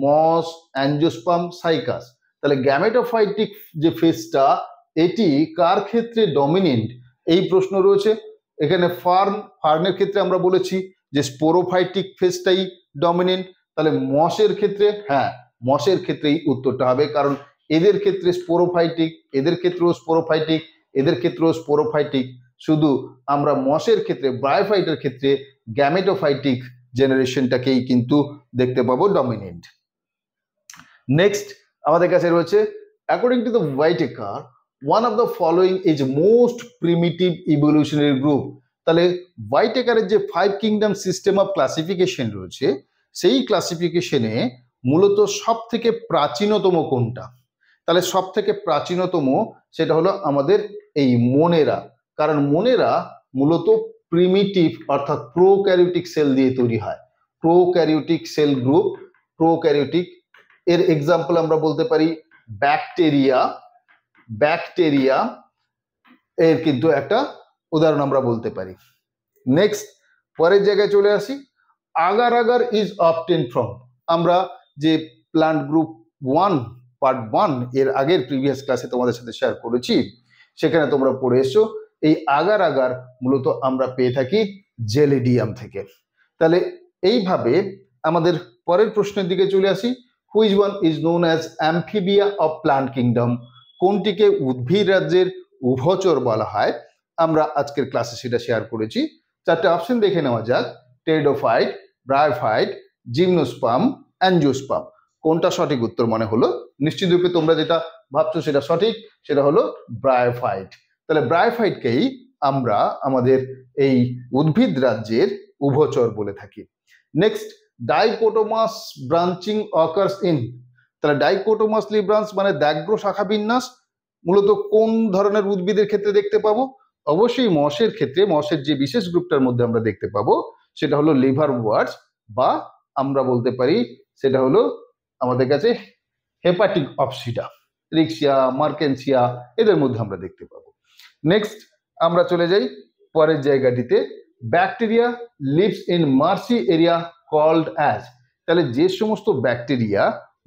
মস, অ্যাঞ্জিওস্পার্ম, সাইকাস। তাহলে গ্যামেটোফাইটিক যে ফেজটা এটি কার ক্ষেত্রে ডমিনেন্ট, এই প্রশ্ন রয়েছে এখানে। ফার্নের ক্ষেত্রে আমরা বলেছি যে স্পোরোফাইটিক ফেজটাই ডমিনেন্ট। তাহলে মসের ক্ষেত্রে, হ্যাঁ মসের ক্ষেত্রেই উত্তরটা হবে, কারণ এদের ক্ষেত্রে স্পোরোফাইটিক, এদের ক্ষেত্রেও স্পোরোফাইটিক, এদের ক্ষেত্রেও স্পোরোফাইটিক। শুধু আমরা মসের ক্ষেত্রে, ব্রায়োফাইটের ক্ষেত্রে গ্যামেটোফাইটিক জেনারেশনটাকেই কিন্তু দেখতে পাবো ডমিনেন্ট। নেক্সট আমাদের কাছে রয়েছে, according to the Whittaker, one of the following is most primitive evolutionary group। তাহলে হোয়াইটেকারের যে 5 কিংডম সিস্টেম অফ ক্লাসিফিকেশন রয়েছে, সেই ক্লাসিফিকেশনে মূলত সব থেকে প্রাচীনতম কোনটা? তাহলে সব থেকে প্রাচীনতম সেটা হলো আমাদের এই মোনেরা, কারণ মোনেরা মূলত প্রিমিটিভ অর্থাৎ প্রোক্যারিওটিক সেল দিয়ে তৈরি হয়। Prokaryotic sell group, prokaryotic. এর এক্সাম্পল আমরা বলতে পারি ব্যাকটেরিয়া, ব্যাকটেরিয়া এর কিন্তু একটা উদাহরণ আমরা বলতে পারি। নেক্সট পরের জায়গায় চলে আসি, agar agar is obtain from. আমরা যে প্লান্ট গ্রুপ 1 পার্ট 1 এর আগের প্রিভিয়াস ক্লাসে তোমাদের সাথে শেয়ার করেছি, সেখানে তোমরা পড়ে এসছো এই আগার আগার মূলত আমরা পেয়ে থাকি জেলিডিয়াম থেকে। তাহলে এইভাবে আমাদের পরের প্রশ্নের দিকে চলে আসি, which one is known as amphibia of plant kingdom, কোনটিকে উদ্ভিদ রাজ্যের উভচর বলা হয়? আমরা আজকের ক্লাসে সেটা শেয়ার করেছি। 4টে অপশন দেখে নেওয়া যাক, টেরিডোফাইট, ব্রায়োফাইট, জিমনোস্পার্ম, অ্যাঞ্জিওস্পার্ম। কোনটা সঠিক উত্তর মনে হলো? নিশ্চিতরূপে তোমরা যেটা ভাবছো সেটা সঠিক, সেটা হলো ব্রায়োফাইট। তাহলে ব্রায়োফাইটকেই আমরা আমাদের এই উদ্ভিদ রাজ্যের উভচর বলে থাকি। Next, dichotomous branching occurs in. তাহলে ডাইকোটোমাসলি ব্রাঞ্চ মানে দ্যাগ্র শাখা বিন্যাস মূলত কোন ধরনের উদ্ভিদের ক্ষেত্রে দেখতে পাবো? অবশ্যই মসের ক্ষেত্রে। মসের যে বিশেষ গ্রুপটার মধ্যে আমরা দেখতে পাবো সেটা হলো লিভার ওয়ার্ডস, বা আমরা বলতে পারি সেটা হলো আমাদের কাছে হেপাটিক অপসিটা, রিক্সিয়া, মার্কেন্সিয়া, এদের মধ্যে আমরা দেখতে পাবো। নেক্সট আমরা চলে যাই পরের জায়গাটিতে, bacteria lives in marshy area called as. তাহলে যে সমস্ত ব্যাকটেরিয়া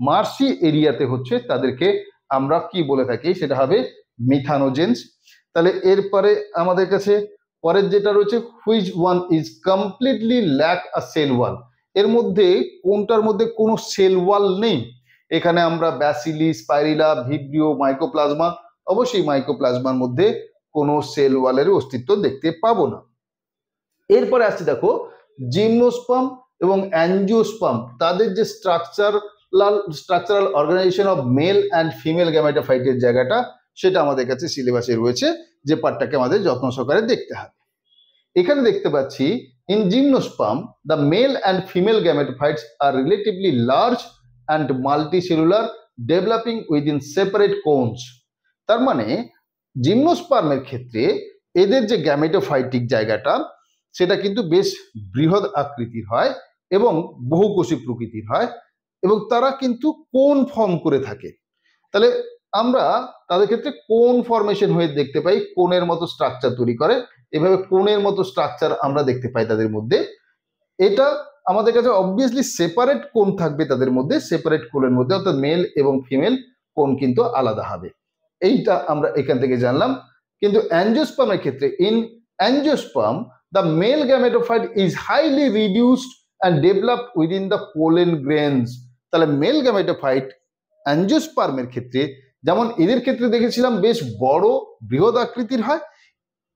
মার্সি এরিয়াতে হচ্ছে তাদেরকে আমরা কি বলে থাকি? সেটা হবে মিথানোজেন্স। তাহলে এরপরে আমাদের কাছে পরের যেটা রয়েছে, which one is completely lack a cell wall. এর মধ্যে কোনটার মধ্যে কোনো সেল ওয়াল নেই? এখানে আমরা ব্যাসিলি, স্পাইরিলা, ভিব্রিও, মাইকোপ্লাজমা, অবশ্যই মাইকোপ্লাজমার মধ্যে কোনো সেল ওয়ালের অস্তিত্ব দেখতে পাবো না। এরপরে আসছে দেখো জিমনোস্পার্ম এবং অ্যাঞ্জিওস্পার্ম তাদের যে structural organisation of male and female গ্যামেটোফাইটের জায়গাটা সেটা আমাদের কাছে সিলেবাসে রয়েছে, যে পার্টটাকে আমাদের যত্ন সহকারে দেখতে হবে। এখানে দেখতে পাচ্ছি in gymnosperm the male and female gametophytes are relatively large and multicellular developing within separate cones. তার মানে জিমনোস্পার্মের ক্ষেত্রে এদের যে গ্যামেটোফাইটিক জায়গাটা সেটা কিন্তু বেশ বৃহৎ আকৃতির হয় এবং বহুকোষী প্রকৃতির হয় এবং তারা কিন্তু কোন ফর্ম করে থাকে। তাহলে আমরা তাদের ক্ষেত্রে কোন ফরমেশন হয়ে দেখতে পাই, কোণের মতো স্ট্রাকচার তৈরি করে, এভাবে কোণের মতো স্ট্রাকচার আমরা দেখতে পাই তাদের মধ্যে। এটা আমাদের কাছে অবভিয়াসলি সেপারেট কোণ থাকবে তাদের মধ্যে, সেপারেট কোণের মধ্যে, অর্থাৎ মেল এবং ফিমেল কোণ কিন্তু আলাদা হবে, এইটা আমরা এখান থেকে জানলাম। কিন্তু অ্যাঞ্জিওস্পার্মের ক্ষেত্রে in angiosperm the male gametophyte is highly reduced and developed within the pollen grains. তাহলে মেল গ্যামেটোফাইট অ্যাঞ্জিওস্পার্মের ক্ষেত্রে যেমন এদের ক্ষেত্রে দেখেছিলাম বেশ বড় বৃহৎ আকৃতির হয়,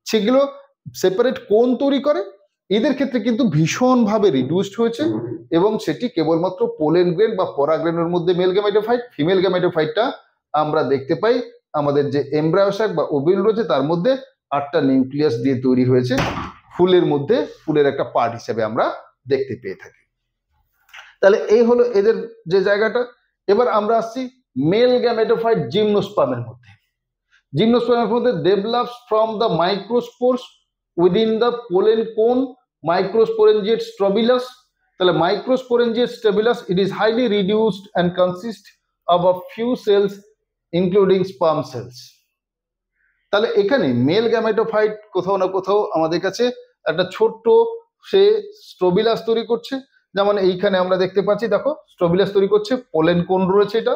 সেগুলো সেপারেট কোণ তৈরি করে, এদের ক্ষেত্রে কিন্তু ভীষণভাবে রিডিউসড হয়েছে এবং সেটি কেবলমাত্র পোলেন গ্রেন বা পরাগ্রেনের মধ্যে মেল গ্যামেটোফাইট। ফিমেল গ্যামেটোফাইটটা আমরা দেখতে পাই আমাদের যে এমব্রায়ো স্যাক বা ওভিল রয়েছে তার মধ্যে 8টা নিউক্লিয়াস দিয়ে তৈরি হয়েছে, ফুলের মধ্যে ফুলের একটা পার্ট হিসেবে আমরা দেখতে পেয়ে থাকি। তাহলে এই হলো এদের যে জায়গাটা। এবার আমরা আসছি মেল গ্যামেটোফাইট জিমনোস্পার্মের মধ্যে। জিমনোস্পার্মের মধ্যে develops from the microspores within the pollen cone microsporangiate strobilus. তাহলে microsporangiate strobilus it is highly reduced and consist of a few cells including sperm cells. তাহলে এখানে মেল গ্যামেটোফাইট কোথাও না কোথাও আমাদের কাছে একটা ছোট্ট সে স্ট্রবিলাস তৈরি করছে, যেমন এইখানে আমরা দেখতে পাচ্ছি, দেখো স্ট্রবিলাস তৈরি করছে, পোলেন কোন রয়েছে এটা,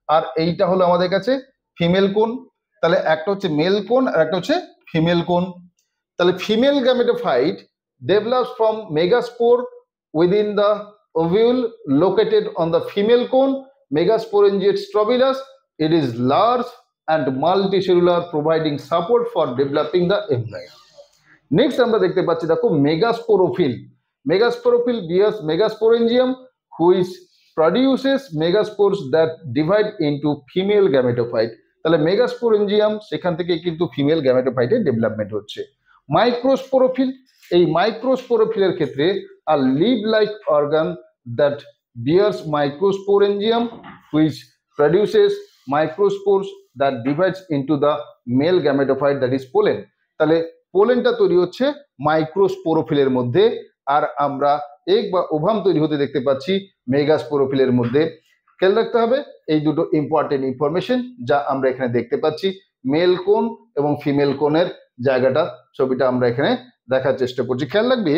আর এইটা হলো আমাদের কাছে ফিমেল কোন। তাহলে একটা হচ্ছে মেল কোন আর একটা হচ্ছে ফিমেল কোন। তাহলে female gametophyte develops from megaspore within the ovule located on the female কোন মেগাস্পোরেঞ্জিয়েট স্ট্রবিলাস। It is large and multicellular, providing support for developing the embryo. Next আমরা দেখতে পাচ্ছি দেখো megasporophyll. Megasporophyll bears megasporangium which produces megaspores that divide into female gametophyte. তাহলে মেগাস্পোরেঞ্জিয়াম সেখান থেকে কিন্তু female গ্যামেটোফাইটের ডেভেলপমেন্ট হচ্ছে। মাইক্রোস্পোরোফিল, এই মাইক্রোস্পোরোফিলের ক্ষেত্রে are leaf like organ that bears microsporangium which produces microspores that divides into the male gametophyte that is pollen. তাহলে পোলেনটা তৈরি হচ্ছে মাইক্রোস্পোরোফিলের মধ্যে, আর আমরা এক বা ওভাম তৈরি হতে দেখতে পাচ্ছি মেগাস্পোরোফিলের মধ্যে। খেয়াল রাখতে হবে এই দুটো ইম্পর্টেন্ট ইনফরমেশন যা আমরা এখানে দেখতে পাচ্ছি, মেল কোন এবং ফিমেল কোনের জায়গাটা ছবিটা আমরা এখানে দেখার চেষ্টা করছি। খেয়াল রাখবে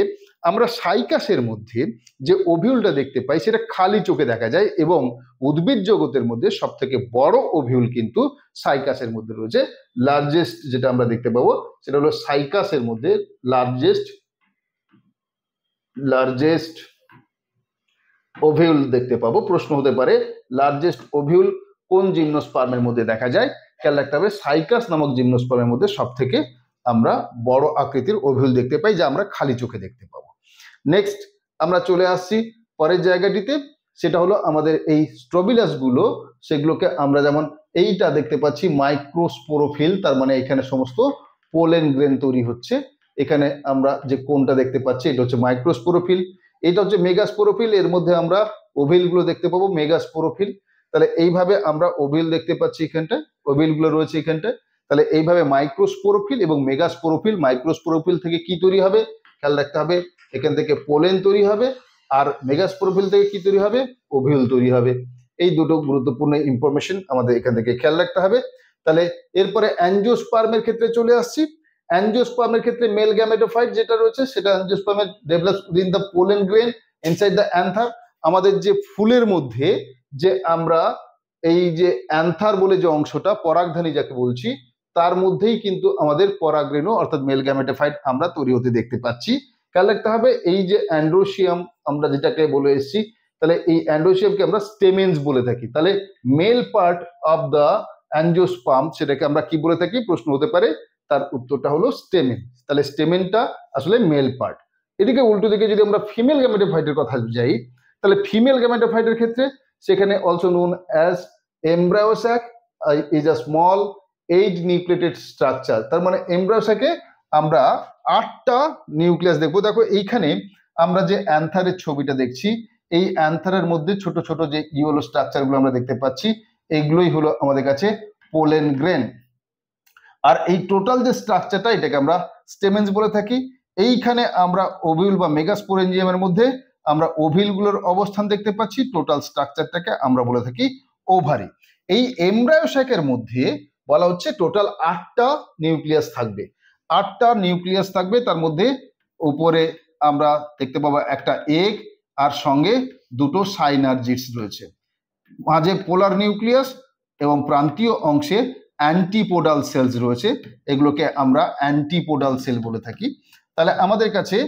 আমরা সাইকাসের মধ্যে যে ওভিউলটা দেখতে পাই সেটা খালি চোখে দেখা যায় এবং উদ্ভিদ জগতের মধ্যে সব থেকে বড় ওভিউল কিন্তু সাইকাসের মধ্যে রয়েছে। লার্জেস্ট যেটা আমরা দেখতে পাবো সেটা হলো সাইকাসের মধ্যে লার্জেস্ট ওভিউল দেখতে পাবো। প্রশ্ন হতে পারে লার্জেস্ট ওভিউল কোন জিমনোস্পার্মের মধ্যে দেখা যায়? খেয়াল রাখতে হবে সাইকাস নামক জিমনোস্পার্মের মধ্যে সব থেকে আমরা বড় আকৃতির ওভিউল দেখতে পাই, যা আমরা খালি চোখে দেখতে পাবো। নেক্সট আমরা চলে আসছি পরের জায়গাটিতে, সেটা হলো আমাদের এই স্ট্রবিলাস গুলো, সেগুলোকে আমরা যেমন এইটা দেখতে পাচ্ছি মাইক্রোস্পোরোফিল, তার মানে এখানে সমস্ত পোলেন গ্রেন তৈরি হচ্ছে। এখানে আমরা যে কোনটা দেখতে পাচ্ছি এটা হচ্ছে মাইক্রোস্পোরোফিল, এটা হচ্ছে মেগাস্পোরোফিল, এর মধ্যে আমরা ওভিল গুলো দেখতে পাবো মেগাস্পোরোফিল। তাহলে এইভাবে আমরা ওভিল দেখতে পাচ্ছি, এখানটায় ওভিল গুলো রয়েছে এখানটায়। তাহলে এইভাবে মাইক্রোস্পোরোফিল এবং মেগাস্পোরোফিল, মাইক্রোস্পোরোফিল থেকে কি তৈরি হবে খেয়াল রাখতে হবে, এখান থেকে পোলেন তৈরি হবে, আর মেগাস্পোরোফিল থেকে কি তৈরি হবে, ওভিউল তৈরি হবে। এই দুটো গুরুত্বপূর্ণ ইনফরমেশন আমাদের এখান থেকে খেয়াল রাখতে হবে। তাহলে এরপরে অ্যাঞ্জিওস্পার্মের ক্ষেত্রে চলে আসছি। অ্যাঞ্জিওস্পার্মের ক্ষেত্রে মেল গ্যামেটোফাইট যেটা রয়েছে সেটা অ্যাঞ্জিওস্পার্মের develops within the pollen grain inside the anther. আমাদের যে ফুলের মধ্যে যে আমরা এই যে অ্যান্থার বলে যে অংশটা, পরাগধানী যাকে বলছি, তার মধ্যেই কিন্তু আমাদের পরাগরেণু অর্থাৎ মেল গ্যামেটোফাইট আমরা তৈরি হতে দেখতে পাচ্ছি। খেয়াল রাখতে হবে এই যে অ্যান্ড্রোসিয়াম আমরা যেটাকে বলে এসেছি, তাহলে এই অ্যান্ড্রোসিয়ামকে আমরা স্টেমেন্স বলে থাকি। তাহলে male part of the angiosperm সেটাকে আমরা কি বলে থাকি, প্রশ্ন হতে পারে, তার উত্তরটা হলো স্টেমেন। তাহলে স্টেমেনটা আসলে মেল পার্ট। এদিকে উল্টো দিকে যদি আমরা ফিমেল গ্যামেটোফাইটের কথা যাই, তাহলে ফিমেল গ্যামেটোফাইটের ক্ষেত্রে সেখানে also known as embryo sac is a small 8 nucleated structure. তার মানে এমব্রায়ো স্যাকে আমরা 8টা নিউক্লিয়াস দেখবো। দেখো এইখানে আমরা যে অ্যান্থারের ছবিটা দেখছি, এই অ্যান্থারের মধ্যে ছোট ছোট যে ইয়েলো স্ট্রাকচারগুলো আমরা দেখতে পাচ্ছি, এইগুলোই হলো আমাদের কাছে পোলেন গ্রেন। আর এই টোটাল যে স্ট্রাকচারটা, এটাকে আমরা স্টেমেন্স বলে থাকি। এইখানে আমরা ওভিউল বা মেগাস্পোরেঞ্জিয়ামের মধ্যে আমরা ওভিলগুলোর অবস্থান দেখতে পাচ্ছি, টোটাল স্ট্রাকচারটাকে আমরা বলে থাকি ওভারি। এই এমব্রায়ো স্যাকের মধ্যে বলা হচ্ছে টোটাল 8টা নিউক্লিয়াস থাকবে, 8টা নিউক্লিয়াস থাকবে। তার মধ্যে উপরে আমরা দেখতে পাবো একটা এগ, আর সঙ্গে দুটো সাইনার্জিডস রয়েছে, মাঝে পোলার নিউক্লিয়াস এবং প্রান্তীয় অংশে অ্যান্টিপোডাল সেলস রয়েছে, এগুলোকে আমরা অ্যান্টিপোডাল সেল বলে থাকি। তাহলে আমাদের কাছে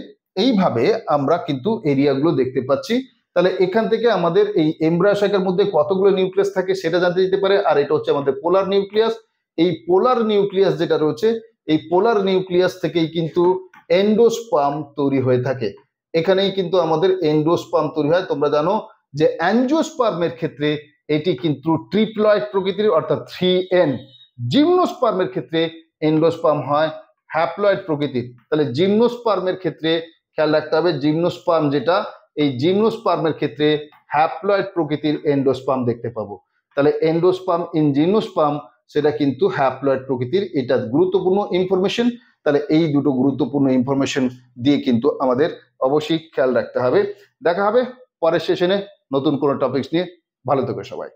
এইভাবে আমরা কিন্তু এরিয়াগুলো দেখতে পাচ্ছি। তাহলে এখান থেকে আমাদের এই এমব্রায়ো স্যাকের মধ্যে কতগুলো নিউক্লিয়াস থাকে সেটা জানতে দিতে পারে। আর এটা হচ্ছে আমাদের পোলার নিউক্লিয়াস। এই পোলার নিউক্লিয়াস যেটা রয়েছে, এই পোলার নিউক্লিয়াস থেকেই কিন্তু এন্ডোস্পার্ম তৈরি হয়ে থাকে। এখানেই কিন্তু আমাদের এন্ডোস্পার্ম তৈরি হয়। তোমরা জানো যে অ্যাঞ্জিওস্পার্মের ক্ষেত্রে এটি কিন্তু ট্রিপ্লয়েড প্রকৃতির, অর্থাৎ 3N। জিমনোস্পার্মের ক্ষেত্রে এন্ডোস্পার্ম হয় হ্যাপ্লয়েড প্রকৃতির। তাহলে জিমনোস্পার্মের ক্ষেত্রে খেয়াল রাখতে হবে, জিমনোস্পার্ম যেটা, এই জিমনোস্পার্মের ক্ষেত্রে হ্যাপ্লয়েড প্রকৃতির এন্ডোস্পার্ম দেখতে পাবো। তাহলে এন্ডোস্পার্ম ইন জিমনোস্পার্ম সেটা কিন্তু হ্যাপ্লয়েড প্রকৃতির, এটা গুরুত্বপূর্ণ ইনফরমেশন। তাহলে এই দুটো গুরুত্বপূর্ণ ইনফরমেশন দিয়ে কিন্তু আমাদের অবশ্যই খেয়াল রাখতে হবে। দেখা হবে পরের সেশনে নতুন কোনো টপিকস নিয়ে। ভালো থেকো সবাই।